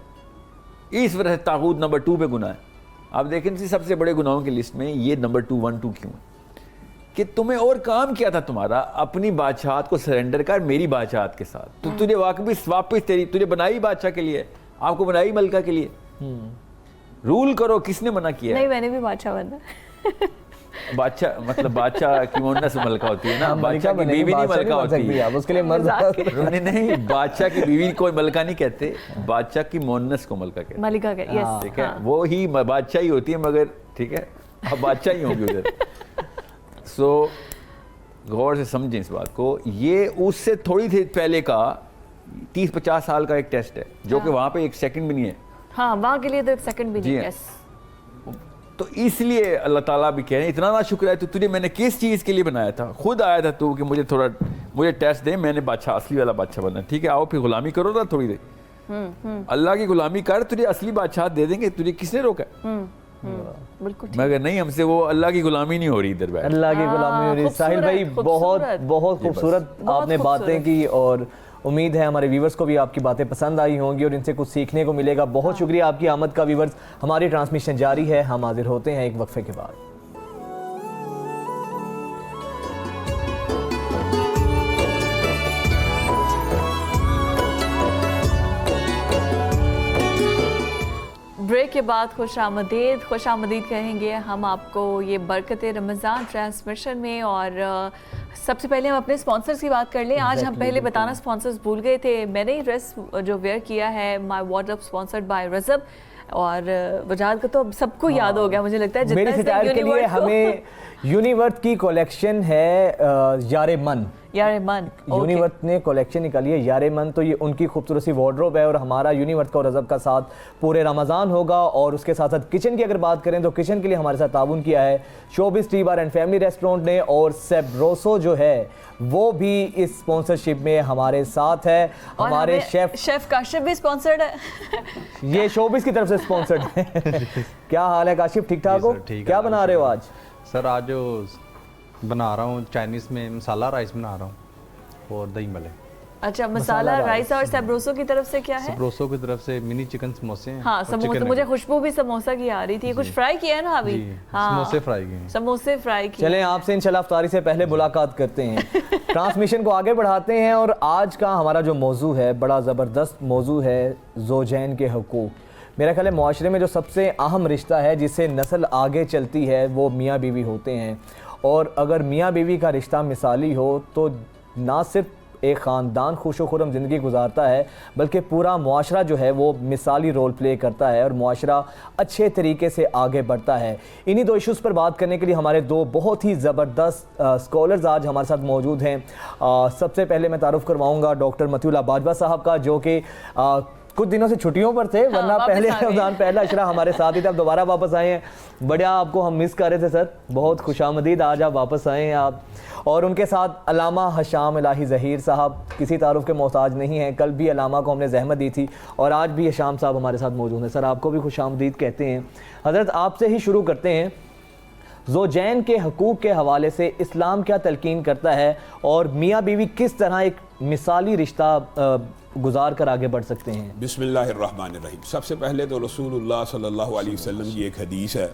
اس وجہ سے طاغوت نمبر 2 پہ گناہ ہے. آپ دیکھیں سب سے بڑے گناہوں کی لسٹ میں یہ نمبر 2 1 2 کیوں ہے کہ تمہیں اور کام کیا تھا تمہارا، اپنی بادشاہت کو سرنڈر کر میری بادشاہت کے ساتھ. تو تجھے واپس تجھے بنائی بادشاہ کے لیے، آپ کو بنائی ملکہ کے لیے. رول کرو، کس نے منع کیا؟ نہیں، میں نے بھی بادشاہ بننا. بادشاہ مطلب بادشاہ کی مونس ملکہ ہوتی ہے نا, بادشاہ کی بنے گی، بیوی نہیں بادشاہ ملکہ ہوتی ہے. آپ اس کے لیے مرد نہیں, بادشاہ کی بیوی کو ملکہ نہیں کہتے, بادشاہ کی مونس کو ملکہ کہتے ہیں. ملکہ کے, یس, ٹھیک ہے, وہ ہی بادشاہ ہی ہوتی ہے مگر ٹھیک ہے, اب بادشاہ ہی ہوں گے ادھر. سو غور سے سمجھیں اس بات کو, یہ اس سے تھوڑی دیر پہلے کا 30-50 سال کا ایک ٹیسٹ ہے جو کہ وہاں پہ ایک سیکنڈ بھی نہیں ہے. ہاں, وہاں کے لیے تو ایک سیکنڈ بھی نہیں. یس, تو اس لیے اللہ تعالیٰ بھی کہہ رہے ہیں اتنا نہ شکر ہے تو تجھے میں نے کس چیز کے لیے بنایا تھا, خود آیا تھا تو کہ مجھے ٹیسٹ دے, میں نے بادشاہ اصلی والا بادشاہ بننا. ٹھیک ہے, آؤ پھر غلامی کرو نا تھوڑی دیر, اللہ کی غلامی کر, تجھے اصلی بادشاہ دے دیں گے. تجھے کس نے روکا؟ بالکل. مگر نہیں, ہم سے وہ اللہ کی غلامی نہیں ہو رہی ادھر بیٹھ. اللہ کی غلامی ہو رہی. ساحل بھائی بہت خوبصورت آپ نے باتیں کی, اور امید ہے ہمارے ویورز کو بھی آپ کی باتیں پسند آئی ہوں گی اور ان سے کچھ سیکھنے کو ملے گا. بہت شکریہ آپ کی آمد کا ویورز. ہماری ٹرانسمیشن جاری ہے, ہم حاضر ہوتے ہیں ایک وقفے کے بعد. بریک کے بعد خوش آمدید کہیں گے ہم آپ کو یہ برکت رمضان ٹرانسمیشن میں. اور سب سے پہلے ہم اپنے سپانسرز کی بات کر لیں. آج ہم پہلے بتانا سپانسرز بھول گئے تھے. میں نے ڈریس جو ویئر کیا ہے, مائی وارڈروب سپانسرڈ بائی رضب, اور وجاد کا تو سب کو یاد ہو گیا مجھے لگتا ہے. میری سٹائل کے لیے ہمیں یونیورتھ کی کلیکشن ہے یار من. یونیورتھ نے کلیکشن نکالی ہے یار من, تو یہ ان کی خوبصورت سی وارڈروب ہے, اور ہمارا یونیورتھ کا اور رضب کا ساتھ پورے رمضان ہوگا. اور اس کے ساتھ ساتھ کچن کی اگر بات کریں تو کچن کے لیے ہمارے ساتھ تعاون کیا ہے showbiz T bar and family restaurant نے, اور سیبروسو جو ہے وہ بھی اس اسپانسرشپ میں ہمارے ساتھ ہے. ہمارے شیف کاشف بھی اسپانسرڈ ہے, یہ شوبز کی طرف سے اسپانسرڈ ہے. کیا حال ہے کاشف, ٹھیک ٹھاک ہو؟ کیا بنا رہے ہو آج؟ سر آج بنا رہا ہوں چائنیز میں مسالہ رائس بنا رہا ہوں اور دہی ملے. اچھا, مسالہ رائس. اور سیبروسو کی طرف سے کیا ہے؟ سیبروسو کی طرف سے منی چکن سموسے ہیں. ہاں, سموسے. مجھے خوشبو بھی سموسہ کی آ رہی تھی. کچھ فرائی کیا ہے نا ابھی؟ سموسے فرائی کیے ہیں. سموسے فرائی کیے. چلیں آپ سے انشاءاللہ افطاری سے پہلے ملاقات کرتے ہیں, ٹرانسمیشن کو آگے بڑھاتے ہیں. اور آج کا ہمارا جو موضوع ہے بڑا زبردست موضوع ہے, زوجین کے حقوق. میرا خیال ہے معاشرے میں جو سب سے اہم رشتہ ہے جس سے نسل آگے چلتی ہے وہ میاں بیوی ہوتے ہیں. اور اگر میاں بیوی کا رشتہ مثالی ہو تو نہ صرف ایک خاندان خوش و خرم زندگی گزارتا ہے بلکہ پورا معاشرہ جو ہے وہ مثالی رول پلے کرتا ہے, اور معاشرہ اچھے طریقے سے آگے بڑھتا ہے. انہی دو ایشوز پر بات کرنے کے لیے ہمارے دو بہت ہی زبردست اسکالرز آج ہمارے ساتھ موجود ہیں. سب سے پہلے میں تعارف کرواؤں گا ڈاکٹر مطیع اللہ باجوہ صاحب کا, جو کہ کچھ دنوں سے چھٹیوں پر تھے, ورنہ پہلے رمضان پہلا عشرہ ہمارے ساتھ ہی تھے, اب دوبارہ واپس آئے ہیں. بڑا آپ کو ہم مس کر رہے تھے سر, بہت خوش آمدید, آج آپ واپس آئے ہیں آپ. اور ان کے ساتھ علامہ حشام الہی ظہیر صاحب کسی تعارف کے محتاج نہیں ہیں, کل بھی علامہ کو ہم نے زحمت دی تھی اور آج بھی حشام صاحب ہمارے ساتھ موجود ہیں. سر آپ کو بھی خوش آمدید کہتے ہیں. حضرت آپ سے ہی شروع کرتے ہیں, زوجین کے حقوق کے حوالے سے اسلام کیا تلقین کرتا ہے اور میاں بیوی کس طرح ایک مثالی رشتہ گزار کر آگے بڑھ سکتے ہیں؟ بسم اللہ الرحمن الرحیم. سب سے پہلے تو رسول اللہ صلی اللہ علیہ وسلم کی ایک حدیث ہے,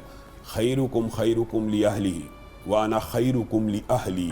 خیرکم خیرکم لأہلی وانا خیرکم لأہلی.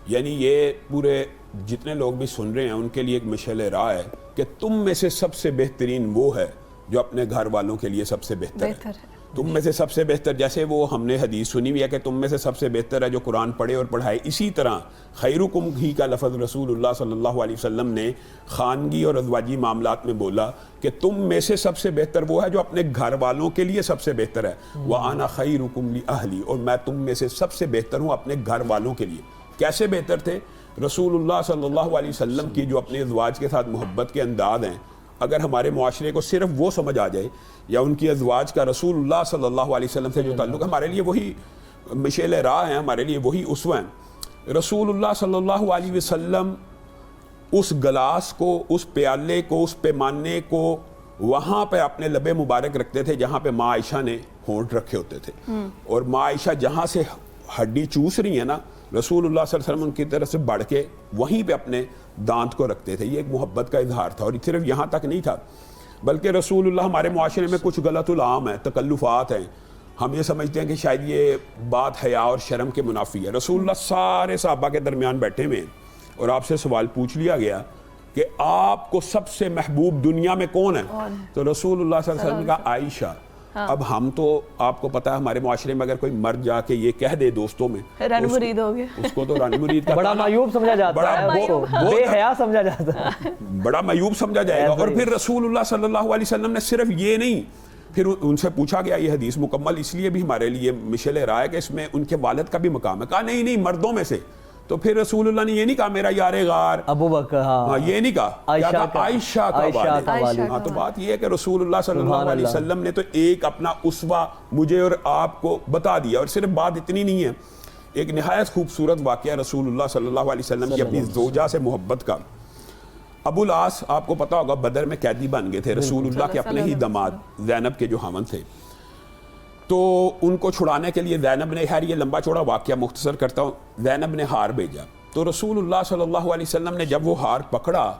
یعنی یہ پورے جتنے لوگ بھی سن رہے ہیں ان کے لیے ایک مشعل راہ ہے کہ تم میں سے سب سے بہترین وہ ہے جو اپنے گھر والوں کے لیے سب سے بہتر ہے. تم میں سے سب سے بہتر, جیسے وہ ہم نے حدیث سنی ہوئی ہے کہ تم میں سے سب سے بہتر ہے جو قرآن پڑھے اور پڑھائے, اسی طرح خیرکم ہی کا لفظ رسول اللہ صلی اللہ علیہ وسلم نے خانگی اور ازواجی معاملات میں بولا کہ تم میں سے سب سے بہتر وہ ہے جو اپنے گھر والوں کے لیے سب سے بہتر ہے. وَأَنَا خَيْرُكُمْ لِأَهْلِي, اور میں تم میں سے سب سے بہتر ہوں اپنے گھر والوں کے لیے. کیسے بہتر تھے؟ رسول اللہ صلی اللہ علیہ وسلم کی جو اپنے ازواج کے ساتھ محبت کے انداز ہیں, اگر ہمارے معاشرے کو صرف وہ سمجھ آ جائے یا ان کی ازواج کا رسول اللہ صلی اللہ علیہ وسلم سے جو تعلق ہے, ہمارے لیے وہی مشعل راہ ہیں, ہمارے لیے وہی اسوہ ہیں. رسول اللہ صلی اللہ علیہ وسلم اس گلاس کو, اس پیالے کو, اس پیمانے کو وہاں پہ اپنے لب مبارک رکھتے تھے جہاں پہ ماں عائشہ نے ہونٹ رکھے ہوتے تھے, اور ماں عائشہ جہاں سے ہڈی چوس رہی ہیں نا, رسول اللہ صلی اللہ علیہ وسلم ان کی طرف سے بڑھ کے وہیں پہ اپنے دانت کو رکھتے تھے. یہ ایک محبت کا اظہار تھا, اور صرف یہاں تک نہیں تھا بلکہ رسول اللہ, ہمارے معاشرے میں کچھ غلط العام ہیں, تکلفات ہیں, ہم یہ سمجھتے ہیں کہ شاید یہ بات حیا اور شرم کے منافی ہے. رسول اللہ سارے صحابہ کے درمیان بیٹھے ہوئے ہیں اور آپ سے سوال پوچھ لیا گیا کہ آپ کو سب سے محبوب دنیا میں کون ہے, تو رسول اللہ صلی اللہ علیہ وسلم نے کہا عائشہ. اب ہم تو آپ کو پتا ہے ہمارے معاشرے میں اگر کوئی مرد جا کے یہ کہہ دے دوستوں میں رن مرید ہو گیا، اس کو تو رن مرید کا بڑا معیوب سمجھا جاتا ہے، اس کو بے حیا سمجھا جاتا ہے، بڑا معیوب سمجھا جائے گا۔ اور پھر رسول اللہ صلی اللہ علیہ وسلم نے صرف یہ نہیں، پھر ان سے پوچھا گیا یہ حدیث مکمل اس لیے بھی ہمارے لیے مشعل راہ ہے کہ اس میں ان کے والد کا بھی مقام ہے۔ کہا نہیں مردوں میں سے۔ تو پھر رسول اللہ نے یہ نہیں کہا میرا یار غار ابو بکر، ہاں یہ نہیں کہا، کیا کہا؟ عائشہ کا والد۔ ہاں تو بات یہ ہے کہ رسول اللہ صلی اللہ علیہ وسلم نے تو ایک اپنا اسوہ مجھے اور آپ کو بتا دیا۔ اور صرف بات اتنی نہیں ہے، ایک نہایت خوبصورت واقعہ رسول اللہ صلی اللہ علیہ وسلم کی اپنی زوجہ سے محبت کا۔ ابو العاص آپ کو پتا ہوگا بدر میں قیدی بن گئے تھے، رسول اللہ کے اپنے ہی داماد زینب کے جو خاوند تھے، تو ان کو چھڑانے کے لیے زینب نے، خیر یہ لمبا چوڑا واقعہ مختصر کرتا ہوں، زینب نے ہار بھیجا۔ تو رسول اللہ صلی اللہ علیہ وسلم نے جب وہ ہار پکڑا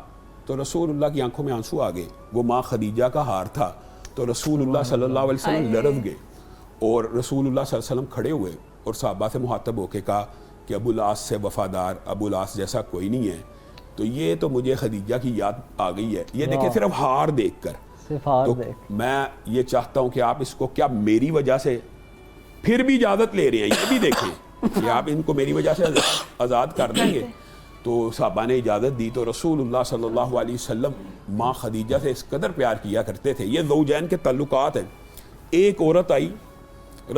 تو رسول اللہ کی آنکھوں میں آنسو آ گئے، وہ ماں خدیجہ کا ہار تھا۔ تو رسول اللہ صلی اللہ علیہ وسلم لرز گئے اور رسول اللہ صلی اللہ علیہ وسلم کھڑے ہوئے اور صحابہ سے مخاطب ہو کے کہا کہ ابو العاص سے وفادار ابو العاص جیسا کوئی نہیں ہے۔ تو یہ تو مجھے خدیجہ کی یاد آ گئی ہے، یہ دیکھیں صرف ہار دیکھ کر۔ تو میں یہ چاہتا ہوں کہ آپ اس کو کیا میری وجہ سے پھر بھی اجازت لے رہے ہیں، یہ بھی دیکھیں کہ آپ ان کو میری وجہ سے آزاد کر دیں گے۔ تو صحابہ نے اجازت دی تو رسول اللہ صلی اللہ علیہ وسلم ماں خدیجہ سے اس قدر پیار کیا کرتے تھے۔ یہ زوجین کے تعلقات ہیں۔ ایک عورت آئی،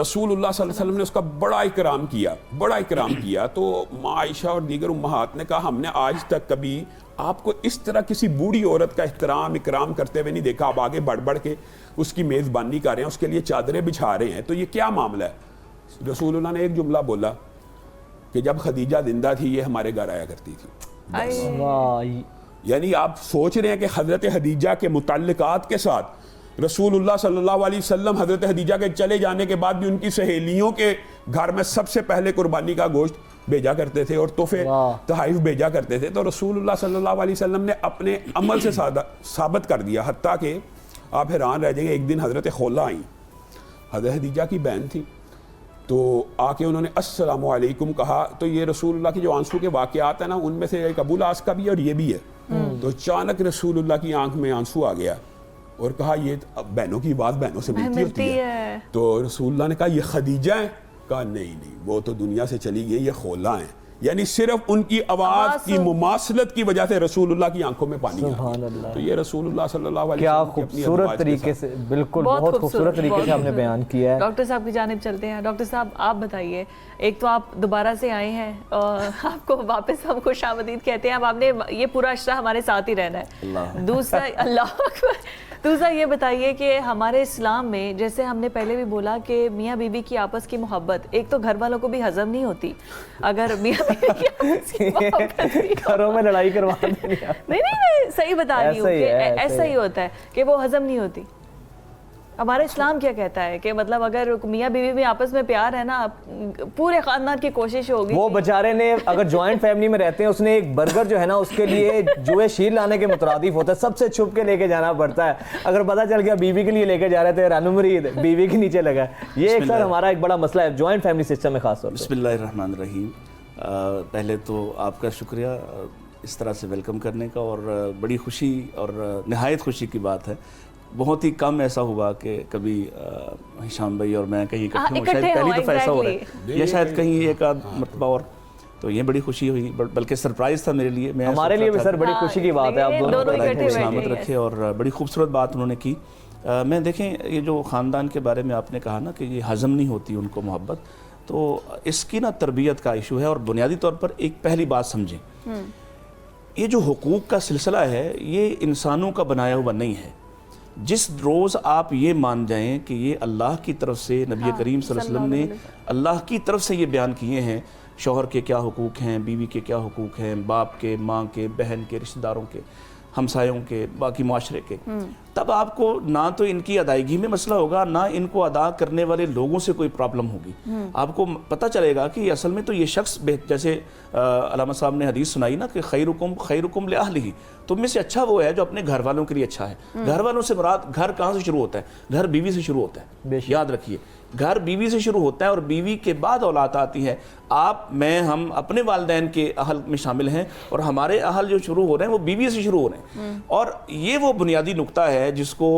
رسول اللہ صلی اللہ علیہ وسلم نے اس کا بڑا اکرام کیا، تو ماں عائشہ اور دیگر امہات نے کہا ہم نے آج تک کبھی آپ کو اس طرح کسی بوڑھی عورت کا اکرام کرتے ہوئے نہیں دیکھا۔ آپ آگے بڑھ کے اس کی میزبانی کر رہے ہیں، اس کے لیے چادریں بچھا رہے ہیں، تو یہ کیا معاملہ ہے؟ رسول اللہ نے ایک جملہ بولا کہ جب خدیجہ زندہ تھی یہ ہمارے گھر آیا کرتی تھی۔ یعنی آپ سوچ رہے ہیں کہ حضرت خدیجہ کے متعلقات کے ساتھ رسول اللہ صلی اللہ علیہ وسلم حضرت خدیجہ کے چلے جانے کے بعد بھی ان کی سہیلیوں کے گھر میں سب سے پہلے قربانی کا گوشت بھیجا کرتے تھے اور تحفے تحائف بھیجا کرتے تھے۔ تو رسول اللہ صلی اللہ علیہ وسلم نے اپنے عمل سے ثابت کر دیا، حتیٰ کہ آپ حیران رہ جائیں گے، ایک دن حضرت خولہ آئیں، حضرت خدیجہ کی بہن تھی، تو آ کے انہوں نے السلام علیکم کہا۔ تو یہ رسول اللہ کے جو آنسو کے واقعات ہیں نا، ان میں سے ایک ابو العاص کا بھی اور یہ بھی ہے۔ تو اچانک رسول اللہ کی آنکھ میں آنسو آ گیا اور کہا یہ بہنوں کی بات بہنوں سے ملتی ہوتی ہے۔ تو رسول اللہ نے کہا یہ خدیجہ ہیں؟ کہا نہیں وہ تو دنیا سے چلی گئی، یہ خولہ ہیں۔ یعنی صرف ان کی آواز کی مماثلت کی وجہ سے رسول اللہ کی آنکھوں میں پانی آ گیا۔ تو یہ رسول اللہ صلی اللہ علیہ کیا وسلم کی اپنی خوبصورت طریقے سے، بالکل بہت خوبصورت طریقے سے آپ نے بیان کیا ہے۔ ڈاکٹر صاحب کی جانب چلتے ہیں۔ ڈاکٹر صاحب آپ بتائیے، ایک تو آپ دوبارہ سے آئے ہیں اور آپ کو واپس ہم خوش آمدید کہتے ہیں، اب آپ نے یہ پورا عشرہ ہمارے ساتھ ہی رہنا ہے۔ دوسرا اللہ اکبر، دوسرا یہ بتائیے کہ ہمارے اسلام میں جیسے ہم نے پہلے بھی بولا کہ میاں بیوی کی آپس کی محبت ایک تو گھر والوں کو بھی ہضم نہیں ہوتی اگر میاں بیوی کی آپس کی محبت گھروں میں لڑائی کروا دیں۔ نہیں صحیح بتا رہی ہوں کہ ایسا ہی ہوتا ہے کہ وہ ہضم نہیں ہوتی۔ ہمارا اسلام کیا کہتا ہے کہ مطلب اگر میاں بیوی میں آپس میں پیار ہے نا، پورے خاندان کی کوشش ہوگی۔ وہ بیچارے نے اگر جوائنٹ فیملی میں رہتے ہیں، اس نے ایک برگر جو ہے نا اس کے لیے جوئے شیر لانے کے مترادف ہوتا ہے، سب سے چھپ کے لے کے جانا پڑتا ہے۔ اگر پتہ چل گیا بیوی کے لیے لے کے جا رہے تھے، رانو مرید بیوی کے نیچے لگا۔ یہ ایک سر ہمارا ایک بڑا مسئلہ ہے جوائنٹ فیملی سسٹم میں خاص طور پر۔ بسم اللہ الرحمن الرحیم۔ پہلے تو آپ کا شکریہ اس طرح سے ویلکم کرنے کا، اور بڑی خوشی اور نہایت خوشی کی بات ہے۔ بہت ہی کم ایسا ہوا کہ کبھی ہشام بھائی اور میں کہیں اکٹھے ہوں، شاید پہلی دفعہ ایسا ہو رہا ہے، یا شاید کہیں ایک آدھ مرتبہ اور، تو یہ بڑی خوشی ہوئی، بلکہ سرپرائز تھا میرے لیے۔ ہمارے لیے بھی سر بڑی خوشی کی بات ہے، آپ دونوں سلامت رکھے، اور بڑی خوبصورت بات انہوں نے کی۔ میں دیکھیں یہ جو خاندان کے بارے میں آپ نے کہا نا کہ یہ ہضم نہیں ہوتی ان کو محبت، تو اس کی نا تربیت کا ایشو ہے۔ اور بنیادی طور پر ایک پہلی بات سمجھیں، یہ جو حقوق کا سلسلہ ہے یہ انسانوں کا بنایا ہوا نہیں ہے۔ جس روز آپ یہ مان جائیں کہ یہ اللہ کی طرف سے، نبی کریم صلی اللہ علیہ وسلم نے اللہ کی طرف سے یہ بیان کیے ہیں، شوہر کے کیا حقوق ہیں، بیوی کے کیا حقوق ہیں، باپ کے، ماں کے، بہن کے، رشتہ داروں کے، ہمسایوں کے، باقی معاشرے کے، تب آپ کو نہ تو ان کی ادائیگی میں مسئلہ ہوگا، نہ ان کو ادا کرنے والے لوگوں سے کوئی پرابلم ہوگی۔ آپ کو پتہ چلے گا کہ اصل میں تو یہ شخص، جیسے علامہ صاحب نے حدیث سنائی نا کہ خیرکم لأہلہ، تم میں سے اچھا وہ ہے جو اپنے گھر والوں کے لیے اچھا ہے۔ گھر والوں سے مراد گھر کہاں سے شروع ہوتا ہے؟ گھر بیوی سے شروع ہوتا ہے، یاد رکھیے۔ گھر بیوی سے شروع ہوتا ہے اور بیوی کے بعد اولاد آتی ہے. آپ میں ہم اپنے والدین کے اہل میں شامل ہیں اور ہمارے اہل جو شروع ہو رہے ہیں وہ بیوی سے شروع ہو رہے ہیں. اور یہ وہ بنیادی نقطہ ہے جس کو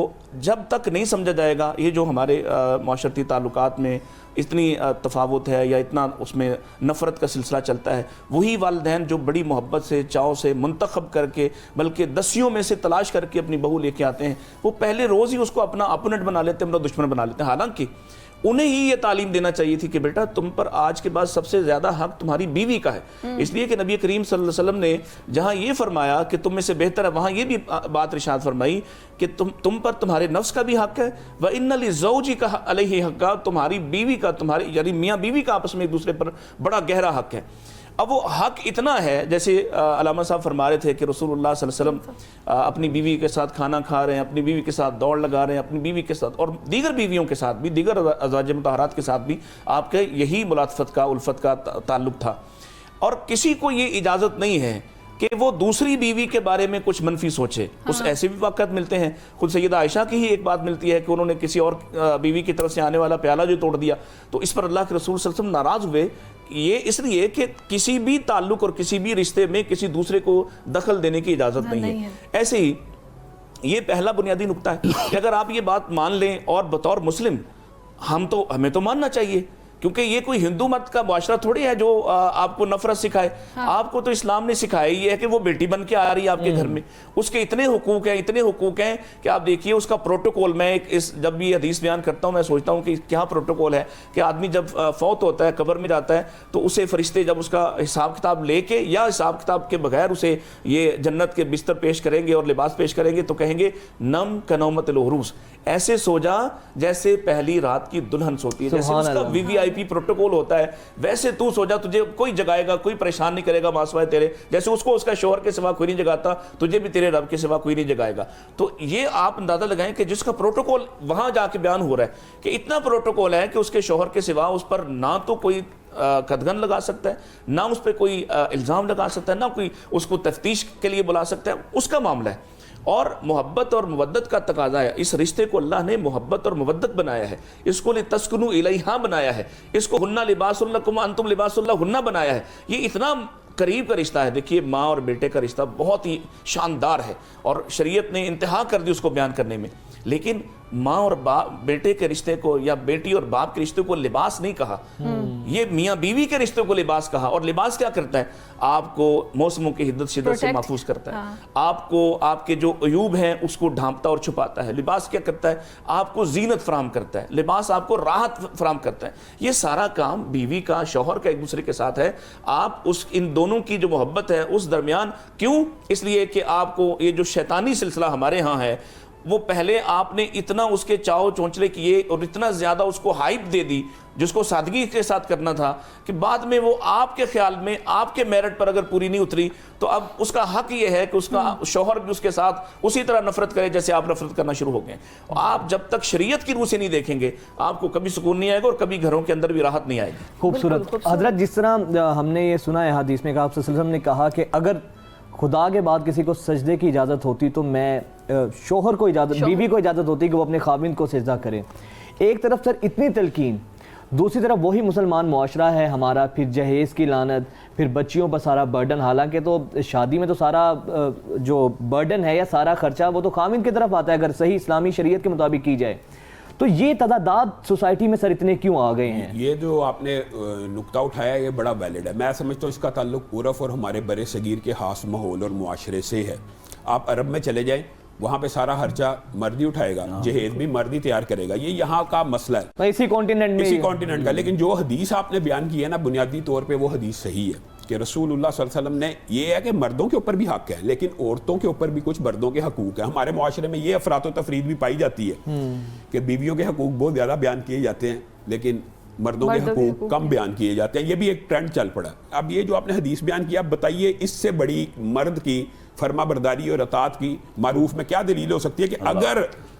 جب تک نہیں سمجھا جائے گا, یہ جو ہمارے معاشرتی تعلقات میں اتنی تفاوت ہے یا اتنا اس میں نفرت کا سلسلہ چلتا ہے, وہی والدین جو بڑی محبت سے چاؤ سے منتخب کر کے بلکہ دسیوں میں سے تلاش کر کے اپنی بہو لے کے آتے ہیں, وہ پہلے روز ہی اس کو اپنا اپوننٹ بنا لیتے ہیں, اپنا دشمن بنا لیتے ہیں. حالانکہ انہیں ہی یہ تعلیم دینا چاہیے تھی کہ بیٹا تم پر آج کے بعد سب سے زیادہ حق تمہاری بیوی کا ہے. اس لیے کہ نبی کریم صلی اللہ علیہ وسلم نے جہاں یہ فرمایا کہ تم میں سے بہتر ہے, وہاں یہ بھی بات ارشاد فرمائی کہ تم پر تمہارے نفس کا بھی حق ہے, وَإِنَّ لِزَوْجِكَ عَلَيْهِ حَقًّا, تمہاری بیوی کا, تمہاری یعنی میاں بیوی کا آپس میں ایک دوسرے پر بڑا گہرا حق ہے. اب وہ حق اتنا ہے, جیسے علامہ صاحب فرما رہے تھے کہ رسول اللہ صلی اللہ علیہ وسلم اپنی بیوی کے ساتھ کھانا کھا رہے ہیں, اپنی بیوی کے ساتھ دوڑ لگا رہے ہیں, اپنی بیوی کے ساتھ اور دیگر بیویوں کے ساتھ بھی, دیگر ازواج مطہرات کے ساتھ بھی آپ کے یہی ملاطفت کا, الفت کا تعلق تھا. اور کسی کو یہ اجازت نہیں ہے کہ وہ دوسری بیوی کے بارے میں کچھ منفی سوچے. اس ایسے بھی واقعات ملتے ہیں. خود سیدہ عائشہ کی ہی ایک بات ملتی ہے کہ انہوں نے کسی اور بیوی کی طرف سے آنے والا پیالہ جو توڑ دیا, تو اس پر اللہ کے رسول صلی اللہ علیہ وسلم ناراض ہوئے. یہ اس لیے کہ کسی بھی تعلق اور کسی بھی رشتے میں کسی دوسرے کو دخل دینے کی اجازت نہیں ہے. ایسے ہی یہ پہلا بنیادی نقطہ ہے کہ اگر آپ یہ بات مان لیں, اور بطور مسلم ہمیں تو ماننا چاہیے, کیونکہ یہ کوئی ہندو مت کا معاشرہ تھوڑی ہے جو آپ کو نفرت سکھائے. آپ کو تو اسلام نے سکھایا یہ ہے کہ وہ بیٹی بن کے آ رہی ہے آپ کے گھر میں, اس کے اتنے حقوق ہیں کہ آپ دیکھیے اس کا پروٹوکول. میں جب بھی حدیث بیان کرتا ہوں میں سوچتا ہوں کہ کیا پروٹوکول ہے کہ آدمی جب فوت ہوتا ہے, قبر میں جاتا ہے, تو اسے فرشتے جب اس کا حساب کتاب لے کے یا حساب کتاب کے بغیر اسے یہ جنت کے بستر پیش کریں گے اور لباس پیش کریں گے, تو کہیں گے نم کنومت العروس, ایسے سو جا جیسے پہلی رات کی دلہن سوتی ہے. جیسے اس کا VVIP پروٹوکول ہوتا ہے ویسے تو سو جا, تجھے کوئی جگائے گا, کوئی پریشان نہیں کرے گا ماں سوائے تیرے. جیسے اس کو اس کا شوہر کے سوا کوئی نہیں جگاتا, تجھے بھی تیرے رب کے سوا کوئی نہیں جگائے گا. تو یہ آپ اندازہ لگائیں کہ جس کا پروٹوکول وہاں جا کے بیان ہو رہا ہے کہ اتنا پروٹوکول ہے کہ اس کے شوہر کے سوا اس پر نہ تو کوئی قدغن لگا سکتا ہے, نہ اس پہ کوئی الزام لگا سکتا ہے, نہ کوئی اس کو تفتیش کے لیے بلا سکتا ہے. اس کا معاملہ ہے. اور محبت اور مودت کا تقاضا ہے. اس رشتے کو اللہ نے محبت اور مودت بنایا ہے, اس کو لتسکنوا الیہا بنایا ہے, اس کو ہن لباس لکم وانتم لباس لہن بنایا ہے. یہ اتنا قریب کا رشتہ ہے. دیکھیے ماں اور بیٹے کا رشتہ بہت ہی شاندار ہے اور شریعت نے انتہا کر دی اس کو بیان کرنے میں, لیکن ماں اور بیٹے کے رشتے کو یا بیٹی اور باپ کے رشتے کو لباس نہیں کہا, یہ میاں بیوی کے رشتے کو لباس کہا. اور لباس کیا کرتا ہے؟ آپ کو موسموں کی حدت شدت سے محفوظ کرتا ہے, آپ کو آپ کے جو عیوب ہیں اس کو ڈھانپتا اور چھپاتا ہے. لباس کیا کرتا ہے؟ آپ کو زینت فراہم کرتا ہے. لباس آپ کو راحت فراہم کرتا ہے. یہ سارا کام بیوی کا, شوہر کا ایک دوسرے کے ساتھ ہے. آپ ان دونوں کی جو محبت ہے اس درمیان, کیوں؟ اس لیے کہ آپ کو یہ جو شیطانی سلسلہ ہمارے ہاں ہے, وہ پہلے آپ نے اتنا اس کے چاؤ چونچلے کیے اور اتنا زیادہ اس کو ہائپ دے دی جس کو سادگی کے ساتھ کرنا تھا, کہ بعد میں وہ آپ کے خیال میں آپ کے میرٹ پر اگر پوری نہیں اتری تو اب اس کا حق یہ ہے کہ اس کا شوہر بھی اس کے ساتھ اسی طرح نفرت کرے جیسے آپ نفرت کرنا شروع ہو گئے. آپ جب تک شریعت کی روح سے نہیں دیکھیں گے آپ کو کبھی سکون نہیں آئے گا اور کبھی گھروں کے اندر بھی راحت نہیں آئے گی. خوبصورت. حضرت جس طرح ہم نے یہ سنا ہے حدیث میں کہ آپ صلی اللہ علیہ وسلم نے کہا کہ اگر خدا کے بعد کسی کو سجدے کی اجازت ہوتی تو میں شوہر کو اجازت, بیوی کو اجازت ہوتی کہ وہ اپنے خاوند کو سجدہ کرے. ایک طرف سر اتنی تلقین, دوسری طرف وہی مسلمان معاشرہ ہے ہمارا, پھر جہیز کی لعنت, پھر بچیوں پر سارا برڈن. حالانکہ تو شادی میں تو سارا جو برڈن ہے یا سارا خرچہ وہ تو خاوند کی طرف آتا ہے اگر صحیح اسلامی شریعت کے مطابق کی جائے. تو یہ تعداد سوسائٹی میں سر اتنے کیوں آ گئے ہیں؟ یہ جو آپ نے نقطہ اٹھایا یہ بڑا ویلڈ ہے. میں سمجھتا ہوں اس کا تعلق عرف اور ہمارے برِ صغیر کے خاص ماحول اور معاشرے سے ہے. آپ عرب میں چلے جائیں, وہاں پہ سارا خرچہ مرد ہی اٹھائے گا, جہیز بھی مرد ہی تیار کرے گا. یہ یہاں کا مسئلہ ہے اسی کانٹیننٹ کا. لیکن جو حدیث آپ نے بیان کی ہے نا, بنیادی طور پہ وہ حدیث صحیح ہے کہ رسول اللہ صلی اللہ علیہ وسلم نے, یہ ہے کہ مردوں کے اوپر بھی حق ہے لیکن عورتوں کے اوپر بھی کچھ مردوں کے حقوق ہیں. ہمارے معاشرے میں یہ افراط و تفرید بھی پائی جاتی ہے کہ بیویوں کے حقوق بہت زیادہ بیان کیے جاتے ہیں لیکن مردوں کے حقوق کم بیان کیے جاتے ہیں. یہ بھی ایک ٹرینڈ چل پڑا. اب یہ جو آپ نے حدیث بیان کیا, بتائیے اس سے بڑی مرد کی فرما برداری اور اطاعت کی معروف میں کیا دلیل ہو سکتی ہے کہ اگر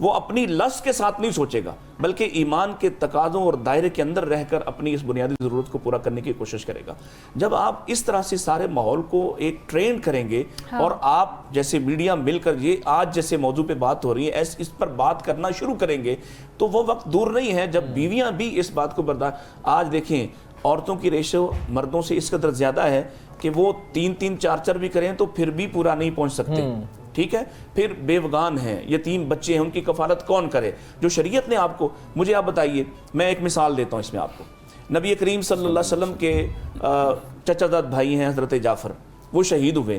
وہ اپنی لس کے ساتھ نہیں سوچے گا بلکہ ایمان کے تقاضوں اور دائرے کے اندر رہ کر اپنی اس بنیادی ضرورت کو پورا کرنے کی کوشش کرے گا. جب آپ اس طرح سے سارے ماحول کو ایک ٹرین کریں گے اور آپ جیسے میڈیا مل کر یہ آج جیسے موضوع پہ بات ہو رہی ہے اس پر بات کرنا شروع کریں گے تو وہ وقت دور نہیں ہے جب بیویاں بھی اس بات کو برداشت. آج دیکھیں عورتوں کی ریشو مردوں سے اس قدر زیادہ ہے کہ وہ 3-3 4 بھی کریں تو پھر بھی پورا نہیں پہنچ سکتے. ٹھیک ہے, پھر بیوگان ہیں, یتیم بچے ہیں, ان کی کفالت کون کرے؟ جو شریعت نے آپ کو, مجھے آپ بتائیے, میں ایک مثال دیتا ہوں اس میں آپ کو. نبی کریم صلی اللہ علیہ وسلم کے چچا زاد بھائی ہیں حضرت جعفر, وہ شہید ہوئے.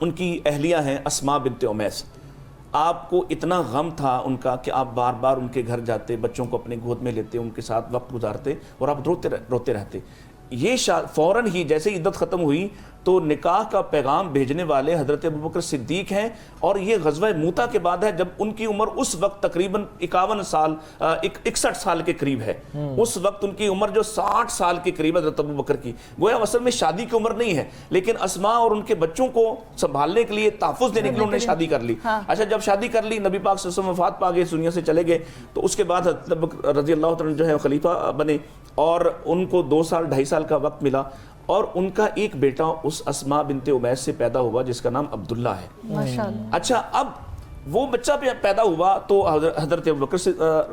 ان کی اہلیہ ہیں اسماء بنت امیس. آپ کو اتنا غم تھا ان کا کہ آپ بار بار ان کے گھر جاتے, بچوں کو اپنے گود میں لیتے, ان کے ساتھ وقت گزارتے اور آپ روتے رہتے. یہ فوراً ہی جیسے عدت ختم ہوئی تو نکاح کا پیغام بھیجنے والے حضرت ابوبکر صدیق ہیں, اور یہ غزوہ موتا کے بعد ہے جب ان کی عمر اس وقت تقریباً 61 سال کے قریب ہے. اس وقت ان کی عمر جو 60 سال کے قریب حضرت ابوبکر کی, گویا اصل میں شادی کی عمر نہیں ہے, لیکن اسماء اور ان کے بچوں کو سنبھالنے کے لیے, تحفظ دینے کے لیے انہوں نے شادی کر لی. اچھا, جب شادی کر لی, نبی پاک صلی اللہ علیہ وسلم وفات پا گئے, اس دنیا سے چلے گئے, تو اس کے بعد حضرت ابوبکر رضی اللہ تعالیٰ جو ہے خلیفہ بنے, اور ان کو 2 سال 2.5 سال کا وقت ملا, اور ان کا ایک بیٹا اس اسماء بنت امیس سے پیدا ہوا جس کا نام عبداللہ ہے. ماشاءاللہ. اچھا, اب وہ بچہ پیدا ہوا تو حضرت ابوبکر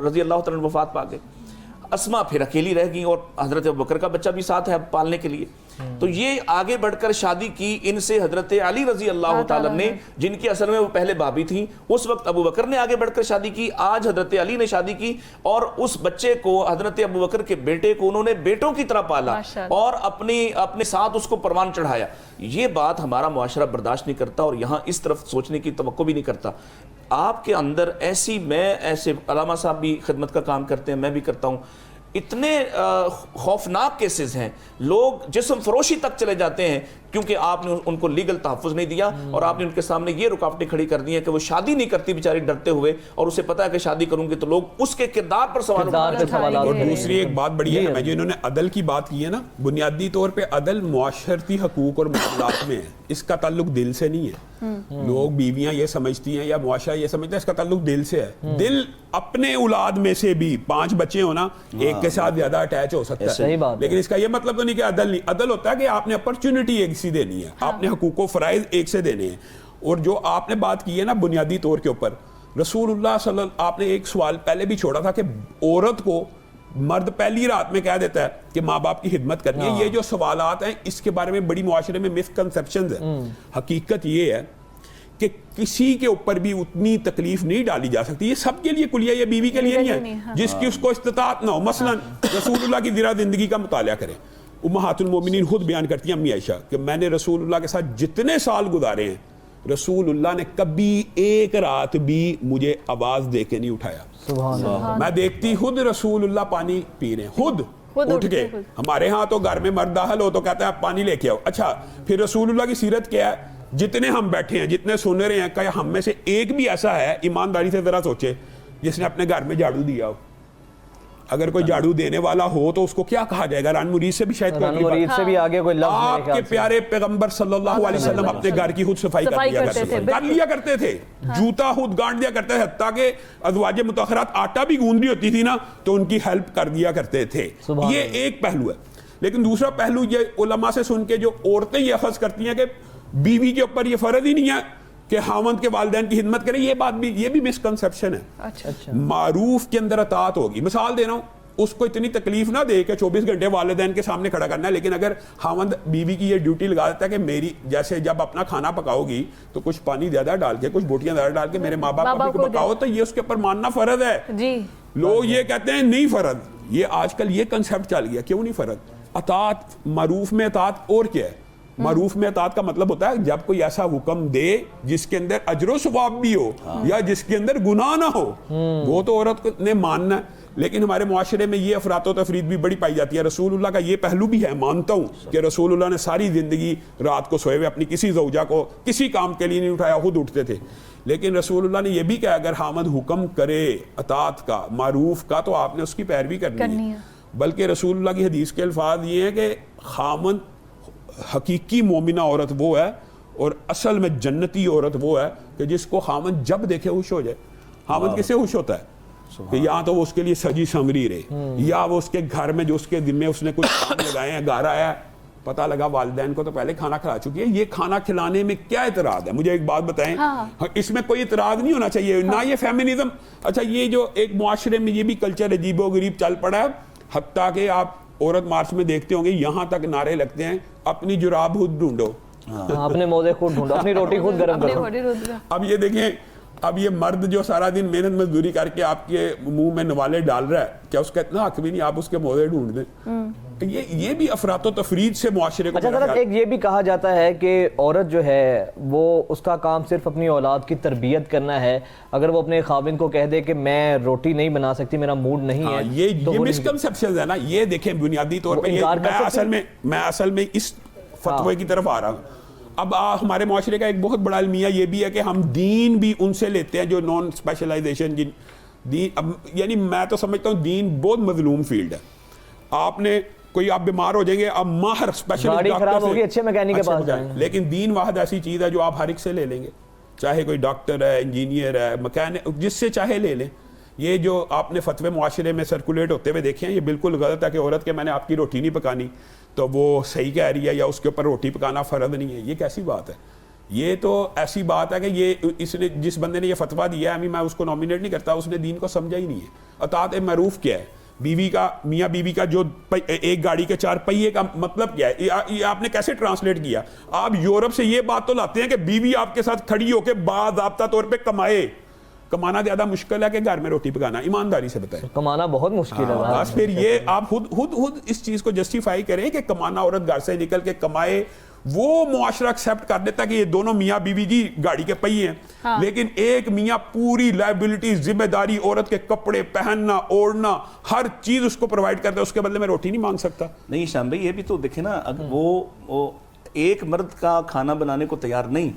رضی اللہ تعالیٰ وفات پا گئے. اسماء پھر اکیلی رہ گئی اور حضرت ابوبکر کا بچہ بھی ساتھ ہے پالنے کے لیے. تو یہ آگے بڑھ کر شادی کی ان سے حضرت علی رضی اللہ تعالیٰ نے, جن کی اصل میں وہ پہلے بابی تھیں. اس وقت ابوبکر نے آگے بڑھ کر شادی کی, آج حضرت علی نے شادی کی, اور اس بچے کو حضرت ابوبکر کے بیٹے کو انہوں نے بیٹوں کی طرح پالا اور اپنے ساتھ اس کو پروان چڑھایا. یہ بات ہمارا معاشرہ برداشت نہیں کرتا, اور یہاں اس طرف سوچنے کی توقع بھی نہیں کرتا. آپ کے اندر ایسے علامہ صاحب بھی خدمت کا کام کرتے ہیں, میں بھی کرتا ہوں, اتنے خوفناک کیسز ہیں, لوگ جسم فروشی تک چلے جاتے ہیں کیونکہ آپ نے ان کو لیگل تحفظ نہیں دیا, اور آپ نے ان کے سامنے یہ رکاوٹیں کھڑی کر دی ہیں کہ وہ شادی نہیں کرتی بیچاری ڈرتے ہوئے, اور اسے پتا ہے کہ شادی کروں گی تو لوگ اس کے کردار پر سوال اٹھائیں گے. اور دوسری ایک بات بڑی ہے, جو انہوں نے عدل کی بات کی ہے نا, بنیادی طور پہ عدل معاشرتی حقوق اور معاملات میں ہے, اس کا تعلق دل سے نہیں ہے. لوگ بیویاں یہ سمجھتی ہیں یا معاشرہ یہ سمجھتا ہے اس کا تعلق دل سے ہے. دل اپنے اولاد میں سے بھی 5 بچے ہونا, ایک کے ساتھ زیادہ اٹیچ ہو سکتا ہے, لیکن اس کا یہ مطلب تو نہیں کہ عدل نہیں. عدل ہوتا ہے کہ آپ نے اپرچونٹی ایک سی دینی ہے, آپ نے حقوق و فرائض ایک سے دینے ہیں. اور جو آپ نے بات کی ہے نا بنیادی طور کے اوپر, رسول اللہ صلی اللہ, آپ نے ایک سوال پہلے بھی چھوڑا تھا کہ عورت کو مرد پہلی رات میں کہہ دیتا ہے کہ ماں باپ کی خدمت کرنی ہے. یہ جو سوالات ہیں اس کے بارے میں بڑی معاشرے میں مسکنسیپشنز ہیں. حقیقت یہ ہے کہ کسی کے اوپر بھی اتنی تکلیف نہیں ڈالی جا سکتی. یہ سب کے لیے کلیہ, یہ بیوی کے لیے نہیں ہے جس کی اس کو استطاعت نہ ہو. مثلا رسول اللہ کی زیرہ زندگی کا مطالعہ کریں. امہات المومنین خود بیان کرتی ہیں, امی عائشہ, کہ میں نے رسول اللہ کے ساتھ جتنے سال گزارے ہیں, رسول اللہ نے کبھی ایک رات بھی مجھے آواز دے کے نہیں اٹھایا. سبحان اللہ. میں دیکھتی خود رسول اللہ پانی پی رہے ہیں, خود اٹھ کے. ہمارے ہاں تو گھر میں مرد داخل ہو تو کہتا ہے آپ پانی لے کے آؤ. اچھا, پھر رسول اللہ کی سیرت کیا ہے؟ جتنے ہم بیٹھے ہیں, جتنے سن رہے ہیں, کہ ہم میں سے ایک بھی ایسا ہے, ایمانداری سے ذرا سوچے, جس نے اپنے گھر میں جھاڑو دیا ہو؟ اگر کوئی جھاڑو دینے والا ہو تو اس کو کیا کہا جائے گا؟ ران مرید سے بھی شاید مرید سے بھی آگے کوئی لفظ. آپ کے پیارے پیغمبر صلی اللہ علیہ وسلم اپنے گھر کی خود صفائی کر لیا کرتے تھے, جوتا خود گانٹ دیا کرتے تھے, حتیٰ کہ ازواج مطہرات آٹا بھی گوندھ رہی ہوتی تھی نا تو ان کی ہیلپ کر دیا کرتے تھے. یہ ایک پہلو ہے. لیکن دوسرا پہلو یہ علماء سے سن کے جو عورتیں یہ اخذ کرتی ہیں کہ بیوی کے اوپر یہ فرض ہی نہیں ہے کہ خاوند کے والدین کی خدمت کرے, یہ بات بھی, یہ بھی مسکنسیپشن ہے. معروف کے اندر اطاعت ہوگی. مثال دے رہا ہوں, اس کو اتنی تکلیف نہ دے کہ 24 گھنٹے والدین کے سامنے کھڑا کرنا ہے, لیکن اگر خاوند بیوی کی یہ ڈیوٹی لگا دیتا ہے کہ میری, جیسے جب اپنا کھانا پکاؤ گی تو کچھ پانی زیادہ ڈال کے, کچھ بوٹیاں زیادہ ڈال کے میرے ماں باپ کو پکاؤ, تو یہ اس کے اوپر ماننا فرض ہے. لوگ یہ کہتے ہیں نہیں فرض. یہ آج کل یہ کنسیپٹ چل گیا. کیوں نہیں فرض؟ اطاعت, معروف میں اطاعت اور کیا ہے؟ معروف میں اطاعت کا مطلب ہوتا ہے جب کوئی ایسا حکم دے جس کے اندر اجر و ثواب بھی ہو یا جس کے اندر گناہ نہ ہو, وہ تو عورت نے ماننا ہے. لیکن ہمارے معاشرے میں یہ افراط و تفرید بھی بڑی پائی جاتی ہے. رسول اللہ کا یہ پہلو بھی ہے, مانتا ہوں کہ رسول اللہ نے ساری زندگی رات کو سوئے ہوئے اپنی کسی زوجہ کو کسی کام کے لیے نہیں اٹھایا, خود اٹھتے تھے. لیکن رسول اللہ نے یہ بھی کہا اگر خاوند حکم کرے اطاعت کا, معروف کا, تو آپ نے اس کی پیروی کرنی ہے. بلکہ رسول اللہ کی حدیث کے الفاظ یہ ہیں کہ خاوند, حقیقی مومنہ عورت وہ ہے اور اصل میں جنتی عورت وہ ہے کہ جس کو خاوند جب دیکھے خوش ہو جائے. خاوند کس سے خوش ہوتا ہے کہ یا تو وہ اس کے لیے سجی سمری رہے یا وہ اس کے گھر میں جو اس کے دن میں اس نے کچھ کام لگائے ہیں گھر آیا پتہ لگا والدین کو تو پہلے کھانا کھلا چکی ہے. یہ کھانا کھلانے میں کیا اعتراض ہے؟ مجھے ایک بات بتائیں. اس میں کوئی اعتراض نہیں ہونا چاہیے نہ یہ فیمنزم. اچھا یہ جو ایک معاشرے میں یہ بھی کلچر عجیب و غریب چل پڑا ہے, حتیٰ کہ آپ عورت مارچ میں دیکھتے ہوں گے یہاں تک نعرے لگتے ہیں اپنی جراب خود ڈھونڈو, اپنے موزے خود ڈھونڈو, اپنی روٹی خود گرم کرو. اب یہ دیکھیں اب یہ مرد جو سارا دن محنت مزدوری کر کے آپ کے منہ میں نوالے ڈال رہا ہے, کیا اس کا اتنا حق بھی نہیں آپ اس کے موزے ڈھونڈ دیں؟ یہ بھی افراط و تفرید سے معاشرے کو. اچھا سر, ایک یہ بھی کہا جاتا ہے کہ عورت جو ہے وہ اس کا کام صرف اپنی اولاد کی تربیت کرنا ہے. اگر وہ اپنے خاوند کو کہہ دے کہ میں روٹی نہیں بنا سکتی, میرا موڈ نہیں ہے, یہ مسکنسیپشن ہے نا. یہ دیکھیں بنیادی طور پہ میں اصل میں اس فتوے کی طرف آ رہا ہوں. اب ہمارے معاشرے کا ایک بہت بڑا المیہ یہ بھی ہے کہ ہم دین بھی ان سے لیتے ہیں جو نان اسپیشلائزیشن دین. یعنی میں تو سمجھتا ہوں دین بہت مظلوم فیلڈ ہے. آپ نے کوئی آپ بیمار ہو جائیں گے آپ ماہر اسپیشلسٹ ڈاکٹر سے اچھے میکینک کے پاس جائیں, لیکن دین واحد ایسی چیز ہے جو آپ ہر ایک سے لے لیں گے, چاہے کوئی ڈاکٹر ہے, انجینئر ہے, مکینک, جس سے چاہے لے لیں. یہ جو آپ نے فتوے معاشرے میں سرکولیٹ ہوتے ہوئے دیکھے ہیں یہ بالکل غلط ہے کہ عورت کے میں نے آپ کی روٹی نہیں پکانی تو وہ صحیح کہہ رہی ہے یا اس کے اوپر روٹی پکانا فرض نہیں ہے. یہ کیسی بات ہے؟ یہ تو ایسی بات ہے کہ یہ اس نے جس بندے نے یہ فتویٰ دیا ہے, میں اس کو نامینیٹ نہیں کرتا, اس نے دین کو سمجھا ہی نہیں ہے. اطاعت معروف کیا ہے؟ بیوی کا, میاں بیوی کا جو ایک گاڑی کے 4 پہیے کا مطلب کیا ہے؟ یہ آپ نے کیسے ٹرانسلیٹ کیا؟ آپ یورپ سے یہ بات تو لاتے ہیں کہ بیوی آپ کے ساتھ کھڑی ہو کے باضابطہ طور پہ کمائے. کمانا زیادہ مشکل ہے کہ گھر میں روٹی پکانا؟ ایمانداری سے بتائیں. کمانا بہت مشکل ہے. بس پھر یہ آپ خود اس چیز کو جسٹیفائی کریں کہ کمانا عورت گھر سے نکل کے کمائے. وہ معاشرہ ایکسیپٹ کر دیتا کہ یہ دونوں میاں بیوی جی گاڑی کے پہیے ہیں, لیکن ایک میاں پوری لائبلٹی ذمہ داری عورت کے کپڑے پہننا اوڑھنا ہر چیز اس کو پرووائڈ کرتا ہے, اس کے بدلے میں روٹی نہیں مانگ سکتا. نہیں شام بھائی, یہ بھی تو دیکھیں نا, وہ ایک مرد کا کھانا بنانے کو تیار نہیں